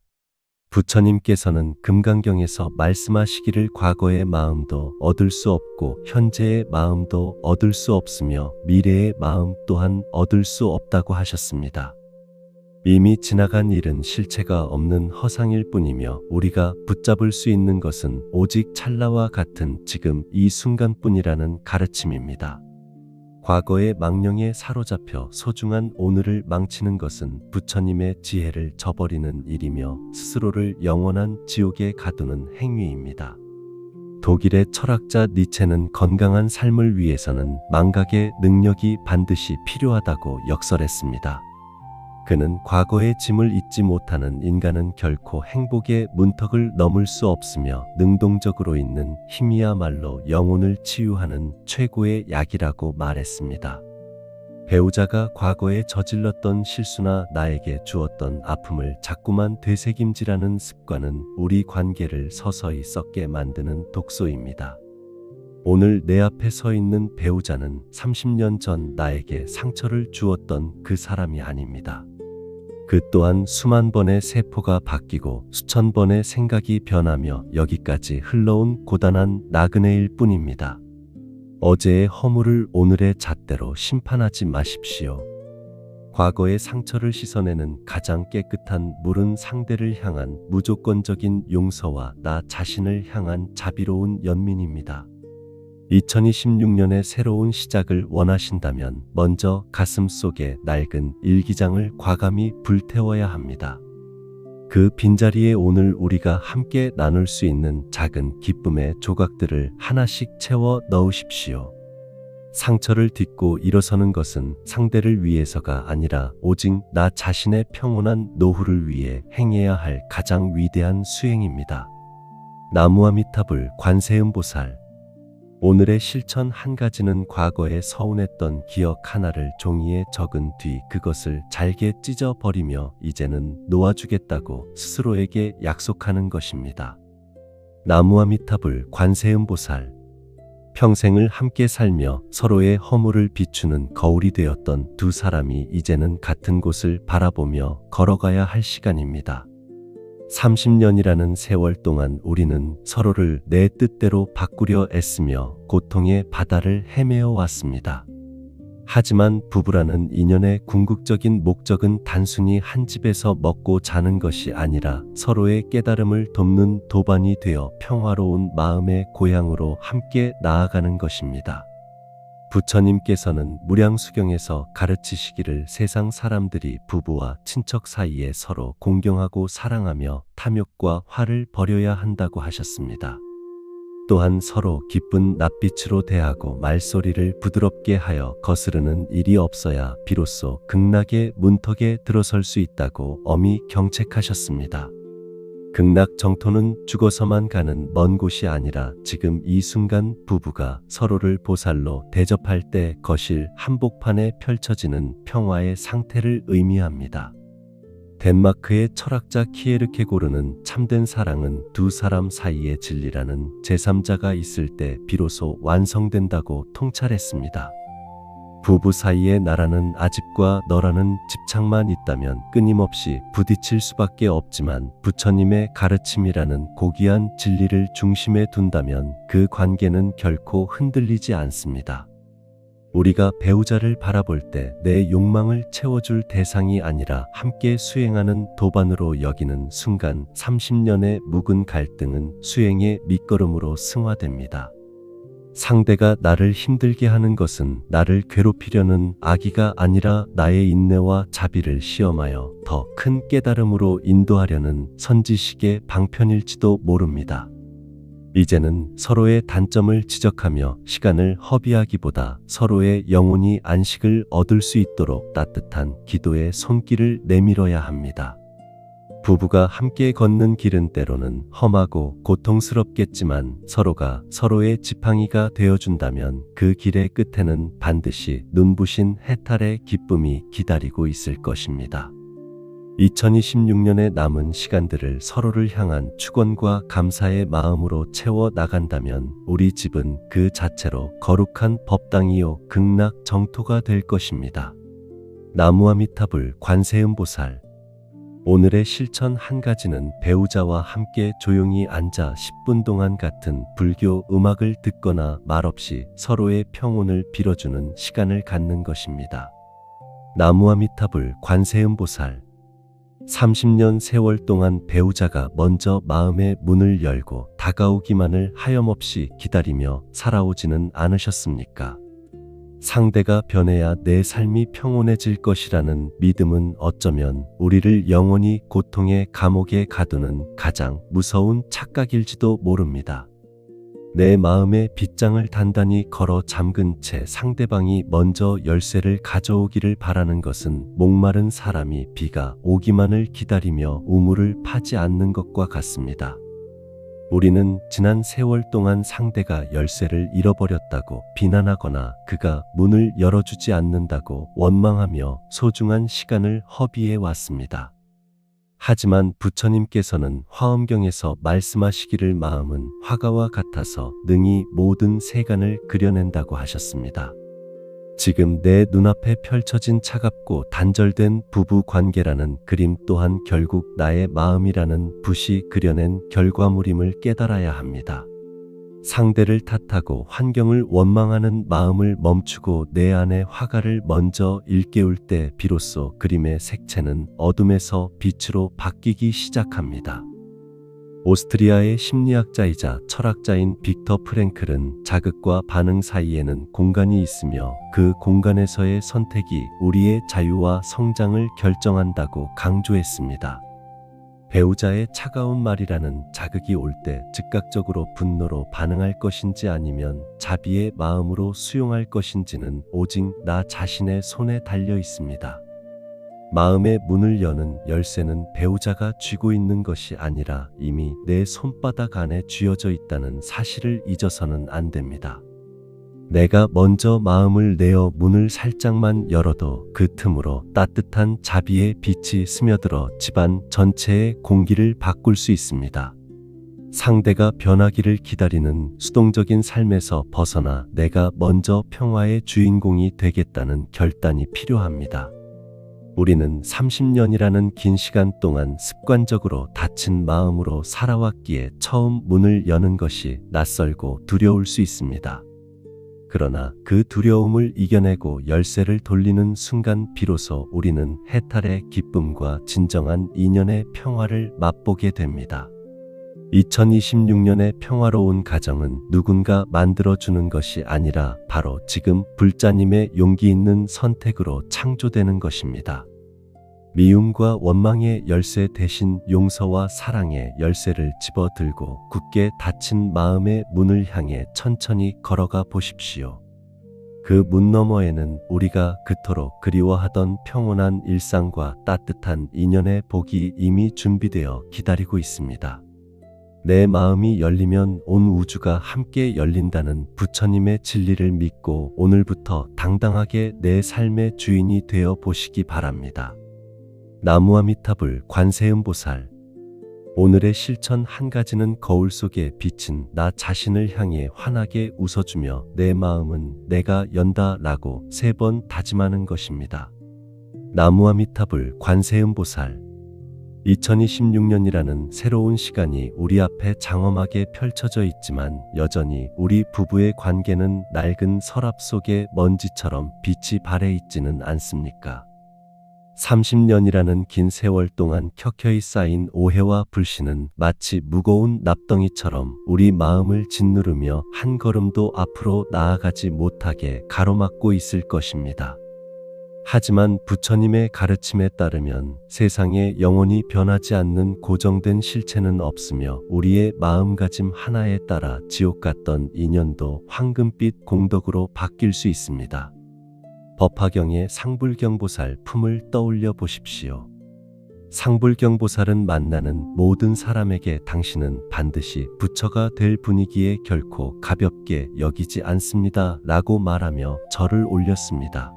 부처님께서는 금강경에서 말씀하시기를 과거의 마음도 얻을 수 없고 현재의 마음도 얻을 수 없으며 미래의 마음 또한 얻을 수 없다고 하셨습니다. 이미 지나간 일은 실체가 없는 허상일 뿐이며 우리가 붙잡을 수 있는 것은 오직 찰나와 같은 지금 이 순간뿐이라는 가르침입니다. 과거의 망령에 사로잡혀 소중한 오늘을 망치는 것은 부처님의 지혜를 저버리는 일이며 스스로를 영원한 지옥에 가두는 행위입니다. 독일의 철학자 니체는 건강한 삶을 위해서는 망각의 능력이 반드시 필요하다고 역설했습니다. 그는 과거의 짐을 잊지 못하는 인간은 결코 행복의 문턱을 넘을 수 없으며 능동적으로 있는 힘이야말로 영혼을 치유하는 최고의 약이라고 말했습니다. 배우자가 과거에 저질렀던 실수나 나에게 주었던 아픔을 자꾸만 되새김질하는 습관은 우리 관계를 서서히 썩게 만드는 독소입니다. 오늘 내 앞에 서 있는 배우자는 30년 전 나에게 상처를 주었던 그 사람이 아닙니다. 그 또한 수만 번의 세포가 바뀌고 수천 번의 생각이 변하며 여기까지 흘러온 고단한 나그네일 뿐입니다. 어제의 허물을 오늘의 잣대로 심판하지 마십시오. 과거의 상처를 씻어내는 가장 깨끗한 물은 상대를 향한 무조건적인 용서와 나 자신을 향한 자비로운 연민입니다. 2026년의 새로운 시작을 원하신다면 먼저 가슴속에 낡은 일기장을 과감히 불태워야 합니다. 그 빈자리에 오늘 우리가 함께 나눌 수 있는 작은 기쁨의 조각들을 하나씩 채워 넣으십시오. 상처를 딛고 일어서는 것은 상대를 위해서가 아니라 오직 나 자신의 평온한 노후를 위해 행해야 할 가장 위대한 수행입니다. 나무아미타불 관세음보살. 오늘의 실천 한 가지는 과거에 서운했던 기억 하나를 종이에 적은 뒤 그것을 잘게 찢어버리며 이제는 놓아주겠다고 스스로에게 약속하는 것입니다. 나무아미타불 관세음보살. 평생을 함께 살며 서로의 허물을 비추는 거울이 되었던 두 사람이 이제는 같은 곳을 바라보며 걸어가야 할 시간입니다. 30년이라는 세월 동안 우리는 서로를 내 뜻대로 바꾸려 애쓰며 고통의 바다를 헤매어 왔습니다. 하지만 부부라는 인연의 궁극적인 목적은 단순히 한 집에서 먹고 자는 것이 아니라 서로의 깨달음을 돕는 도반이 되어 평화로운 마음의 고향으로 함께 나아가는 것입니다. 부처님께서는 무량수경에서 가르치시기를 세상 사람들이 부부와 친척 사이에 서로 공경하고 사랑하며 탐욕과 화를 버려야 한다고 하셨습니다. 또한 서로 기쁜 낯빛으로 대하고 말소리를 부드럽게 하여 거스르는 일이 없어야 비로소 극락의 문턱에 들어설 수 있다고 엄히 경책하셨습니다. 극락 정토는 죽어서만 가는 먼 곳이 아니라 지금 이 순간 부부가 서로를 보살로 대접할 때 거실 한복판에 펼쳐지는 평화의 상태를 의미합니다. 덴마크의 철학자 키에르케고르는 참된 사랑은 두 사람 사이의 진리라는 제3자가 있을 때 비로소 완성된다고 통찰했습니다. 부부 사이의 나라는 아집과 너라는 집착만 있다면 끊임없이 부딪힐 수밖에 없지만 부처님의 가르침이라는 고귀한 진리를 중심에 둔다면 그 관계는 결코 흔들리지 않습니다. 우리가 배우자를 바라볼 때 내 욕망을 채워줄 대상이 아니라 함께 수행하는 도반으로 여기는 순간 30년의 묵은 갈등은 수행의 밑거름으로 승화됩니다. 상대가 나를 힘들게 하는 것은 나를 괴롭히려는 악의가 아니라 나의 인내와 자비를 시험하여 더 큰 깨달음으로 인도하려는 선지식의 방편일지도 모릅니다. 이제는 서로의 단점을 지적하며 시간을 허비하기보다 서로의 영혼이 안식을 얻을 수 있도록 따뜻한 기도의 손길을 내밀어야 합니다. 부부가 함께 걷는 길은 때로는 험하고 고통스럽겠지만 서로가 서로의 지팡이가 되어준다면 그 길의 끝에는 반드시 눈부신 해탈의 기쁨이 기다리고 있을 것입니다. 2026년의 남은 시간들을 서로를 향한 축원과 감사의 마음으로 채워 나간다면 우리 집은 그 자체로 거룩한 법당이요 극락 정토가 될 것입니다. 나무아미타불 관세음보살. 오늘의 실천 한 가지는 배우자와 함께 조용히 앉아 10분 동안 같은 불교 음악을 듣거나 말없이 서로의 평온을 빌어주는 시간을 갖는 것입니다. 나무아미타불 관세음보살. 30년 세월 동안 배우자가 먼저 마음의 문을 열고 다가오기만을 하염없이 기다리며 살아오지는 않으셨습니까? 상대가 변해야 내 삶이 평온해질 것이라는 믿음은 어쩌면 우리를 영원히 고통의 감옥에 가두는 가장 무서운 착각일지도 모릅니다. 내 마음의 빗장을 단단히 걸어 잠근 채 상대방이 먼저 열쇠를 가져오기를 바라는 것은 목마른 사람이 비가 오기만을 기다리며 우물을 파지 않는 것과 같습니다. 우리는 지난 세월 동안 상대가 열쇠를 잃어버렸다고 비난하거나 그가 문을 열어주지 않는다고 원망하며 소중한 시간을 허비해 왔습니다. 하지만 부처님께서는 화엄경에서 말씀하시기를 마음은 화가와 같아서 능히 모든 세간을 그려낸다고 하셨습니다. 지금 내 눈앞에 펼쳐진 차갑고 단절된 부부 관계라는 그림 또한 결국 나의 마음이라는 붓이 그려낸 결과물임을 깨달아야 합니다. 상대를 탓하고 환경을 원망하는 마음을 멈추고 내 안의 화가를 먼저 일깨울 때 비로소 그림의 색채는 어둠에서 빛으로 바뀌기 시작합니다. 오스트리아의 심리학자이자 철학자인 빅터 프랭클은 자극과 반응 사이에는 공간이 있으며 그 공간에서의 선택이 우리의 자유와 성장을 결정한다고 강조했습니다. 배우자의 차가운 말이라는 자극이 올 때 즉각적으로 분노로 반응할 것인지 아니면 자비의 마음으로 수용할 것인지는 오직 나 자신의 손에 달려 있습니다. 마음의 문을 여는 열쇠는 배우자가 쥐고 있는 것이 아니라 이미 내 손바닥 안에 쥐어져 있다는 사실을 잊어서는 안 됩니다. 내가 먼저 마음을 내어 문을 살짝만 열어도 그 틈으로 따뜻한 자비의 빛이 스며들어 집안 전체의 공기를 바꿀 수 있습니다. 상대가 변하기를 기다리는 수동적인 삶에서 벗어나 내가 먼저 평화의 주인공이 되겠다는 결단이 필요합니다. 우리는 30년이라는 긴 시간 동안 습관적으로 닫힌 마음으로 살아왔기에 처음 문을 여는 것이 낯설고 두려울 수 있습니다. 그러나 그 두려움을 이겨내고 열쇠를 돌리는 순간 비로소 우리는 해탈의 기쁨과 진정한 인연의 평화를 맛보게 됩니다. 2026년의 평화로운 가정은 누군가 만들어주는 것이 아니라 바로 지금 불자님의 용기 있는 선택으로 창조되는 것입니다. 미움과 원망의 열쇠 대신 용서와 사랑의 열쇠를 집어들고 굳게 닫힌 마음의 문을 향해 천천히 걸어가 보십시오. 그 문 너머에는 우리가 그토록 그리워하던 평온한 일상과 따뜻한 인연의 복이 이미 준비되어 기다리고 있습니다. 내 마음이 열리면 온 우주가 함께 열린다는 부처님의 진리를 믿고 오늘부터 당당하게 내 삶의 주인이 되어 보시기 바랍니다. 나무아미타불 관세음보살. 오늘의 실천 한 가지는 거울 속에 비친 나 자신을 향해 환하게 웃어주며 내 마음은 내가 연다 라고 3번 다짐하는 것입니다. 나무아미타불 관세음보살. 2026년이라는 새로운 시간이 우리 앞에 장엄하게 펼쳐져 있지만 여전히 우리 부부의 관계는 낡은 서랍 속의 먼지처럼 빛이 발해 있지는 않습니까? 30년이라는 긴 세월 동안 켜켜이 쌓인 오해와 불신은 마치 무거운 납덩이처럼 우리 마음을 짓누르며 한 걸음도 앞으로 나아가지 못하게 가로막고 있을 것입니다. 하지만 부처님의 가르침에 따르면 세상에 영원히 변하지 않는 고정된 실체는 없으며 우리의 마음가짐 하나에 따라 지옥 같던 인연도 황금빛 공덕으로 바뀔 수 있습니다. 법화경의 상불경보살 품을 떠올려 보십시오. 상불경보살은 만나는 모든 사람에게 당신은 반드시 부처가 될 분이기에 결코 가볍게 여기지 않습니다. 라고 말하며 절을 올렸습니다.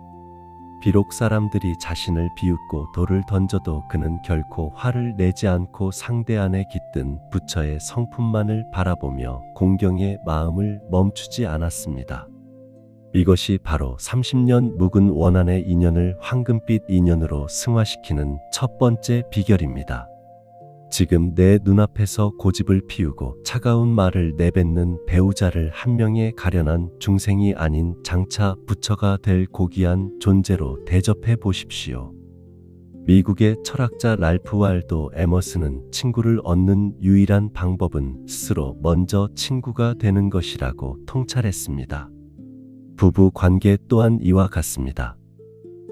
비록 사람들이 자신을 비웃고 돌을 던져도 그는 결코 화를 내지 않고 상대 안에 깃든 부처의 성품만을 바라보며 공경의 마음을 멈추지 않았습니다. 이것이 바로 30년 묵은 원한의 인연을 황금빛 인연으로 승화시키는 첫 번째 비결입니다. 지금 내 눈앞에서 고집을 피우고 차가운 말을 내뱉는 배우자를 한 명의 가련한 중생이 아닌 장차 부처가 될 고귀한 존재로 대접해 보십시오. 미국의 철학자 랄프 waldo 에머슨은 친구를 얻는 유일한 방법은 스스로 먼저 친구가 되는 것이라고 통찰했습니다. 부부 관계 또한 이와 같습니다.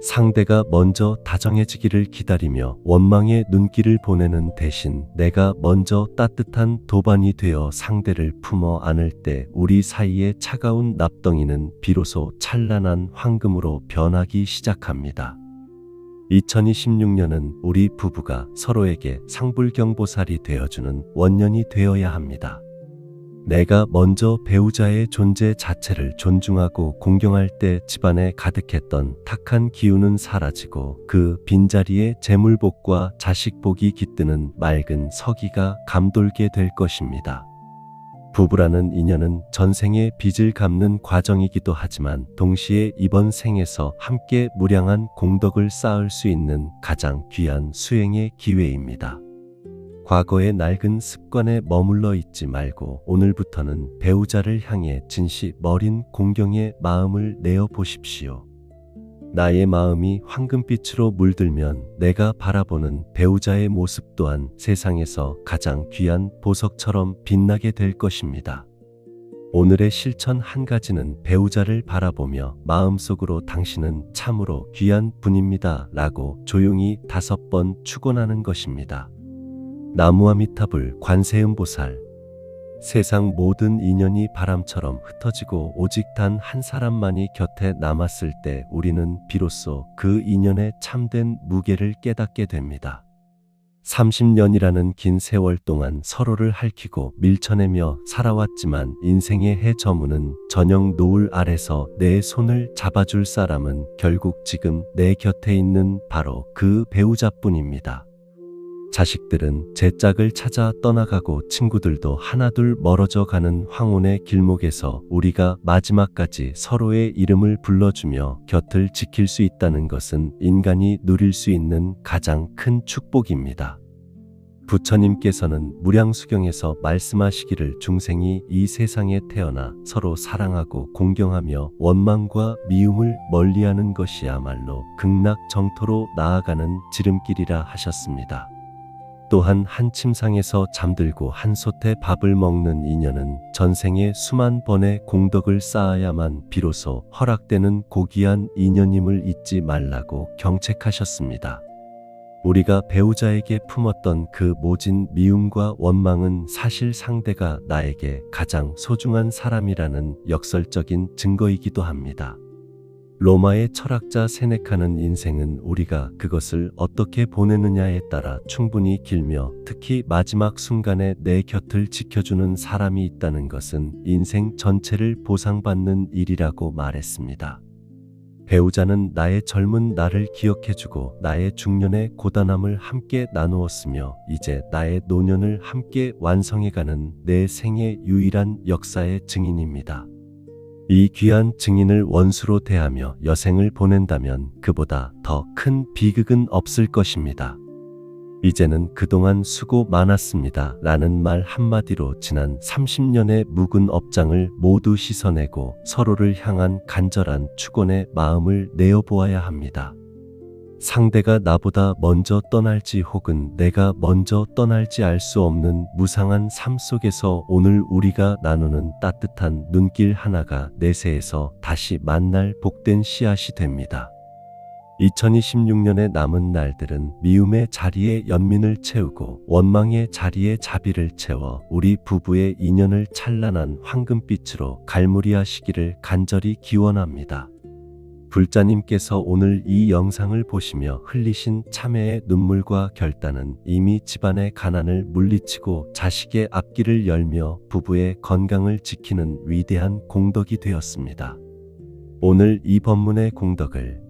상대가 먼저 다정해지기를 기다리며 원망의 눈길을 보내는 대신 내가 먼저 따뜻한 도반이 되어 상대를 품어 안을 때 우리 사이의 차가운 납덩이는 비로소 찬란한 황금으로 변하기 시작합니다. 2026년은 우리 부부가 서로에게 상불경보살이 되어주는 원년이 되어야 합니다. 내가 먼저 배우자의 존재 자체를 존중하고 공경할 때 집안에 가득했던 탁한 기운은 사라지고 그 빈자리에 재물복과 자식복이 깃드는 맑은 서기가 감돌게 될 것입니다. 부부라는 인연은 전생의 빚을 갚는 과정이기도 하지만 동시에 이번 생에서 함께 무량한 공덕을 쌓을 수 있는 가장 귀한 수행의 기회입니다. 과거의 낡은 습관에 머물러 있지 말고 오늘부터는 배우자를 향해 진시 어린 공경의 마음을 내어 보십시오. 나의 마음이 황금빛으로 물들면 내가 바라보는 배우자의 모습 또한 세상에서 가장 귀한 보석처럼 빛나게 될 것입니다. 오늘의 실천 한 가지는 배우자를 바라보며 마음속으로 당신은 참으로 귀한 분입니다 라고 조용히 5번 축원하는 것입니다. 나무아미타불 관세음보살. 세상 모든 인연이 바람처럼 흩어지고 오직 단 한 사람만이 곁에 남았을 때 우리는 비로소 그 인연의 참된 무게를 깨닫게 됩니다. 30년이라는 긴 세월 동안 서로를 핥히고 밀쳐내며 살아왔지만 인생의 해저문은 저녁 노을 아래서 내 손을 잡아줄 사람은 결국 지금 내 곁에 있는 바로 그 배우자뿐입니다. 자식들은 제 짝을 찾아 떠나가고 친구들도 하나둘 멀어져 가는 황혼의 길목에서 우리가 마지막까지 서로의 이름을 불러주며 곁을 지킬 수 있다는 것은 인간이 누릴 수 있는 가장 큰 축복입니다. 부처님께서는 무량수경에서 말씀하시기를 중생이 이 세상에 태어나 서로 사랑하고 공경하며 원망과 미움을 멀리하는 것이야말로 극락정토로 나아가는 지름길이라 하셨습니다. 또한 한 침상에서 잠들고 한 솥의 밥을 먹는 인연은 전생에 수만 번의 공덕을 쌓아야만 비로소 허락되는 고귀한 인연임을 잊지 말라고 경책하셨습니다. 우리가 배우자에게 품었던 그 모진 미움과 원망은 사실 상대가 나에게 가장 소중한 사람이라는 역설적인 증거이기도 합니다. 로마의 철학자 세네카는 인생은 우리가 그것을 어떻게 보내느냐에 따라 충분히 길며 특히 마지막 순간에 내 곁을 지켜주는 사람이 있다는 것은 인생 전체를 보상받는 일이라고 말했습니다. 배우자는 나의 젊은 나를 기억해주고 나의 중년의 고단함을 함께 나누었으며 이제 나의 노년을 함께 완성해가는 내 생의 유일한 역사의 증인입니다. 이 귀한 증인을 원수로 대하며 여생을 보낸다면 그보다 더 큰 비극은 없을 것입니다. 이제는 그동안 수고 많았습니다 라는 말 한마디로 지난 30년의 묵은 업장을 모두 씻어내고 서로를 향한 간절한 축원의 마음을 내어보아야 합니다. 상대가 나보다 먼저 떠날지 혹은 내가 먼저 떠날지 알 수 없는 무상한 삶 속에서 오늘 우리가 나누는 따뜻한 눈길 하나가 내세에서 다시 만날 복된 씨앗이 됩니다. 2026년의 남은 날들은 미움의 자리에 연민을 채우고 원망의 자리에 자비를 채워 우리 부부의 인연을 찬란한 황금빛으로 갈무리하시기를 간절히 기원합니다. 불자님께서 오늘 이 영상을 보시며 흘리신 참회의 눈물과 결단은 이미 집안의 가난을 물리치고 자식의 앞길을 열며 부부의 건강을 지키는 위대한 공덕이 되었습니다. 오늘 이 법문의 공덕을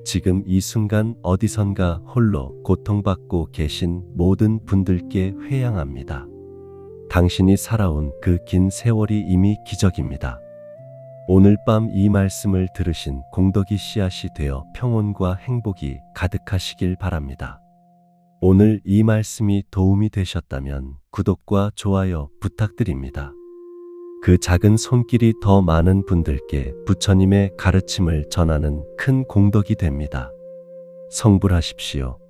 지금 이 순간 어디선가 홀로 고통받고 계신 모든 분들께 회양합니다. 당신이 살아온 그 긴 세월이 이미 기적입니다. 오늘 밤 이 말씀을 들으신 공덕이 씨앗이 되어 평온과 행복이 가득하시길 바랍니다. 오늘 이 말씀이 도움이 되셨다면 구독과 좋아요 부탁드립니다. 그 작은 손길이 더 많은 분들께 부처님의 가르침을 전하는 큰 공덕이 됩니다. 성불하십시오.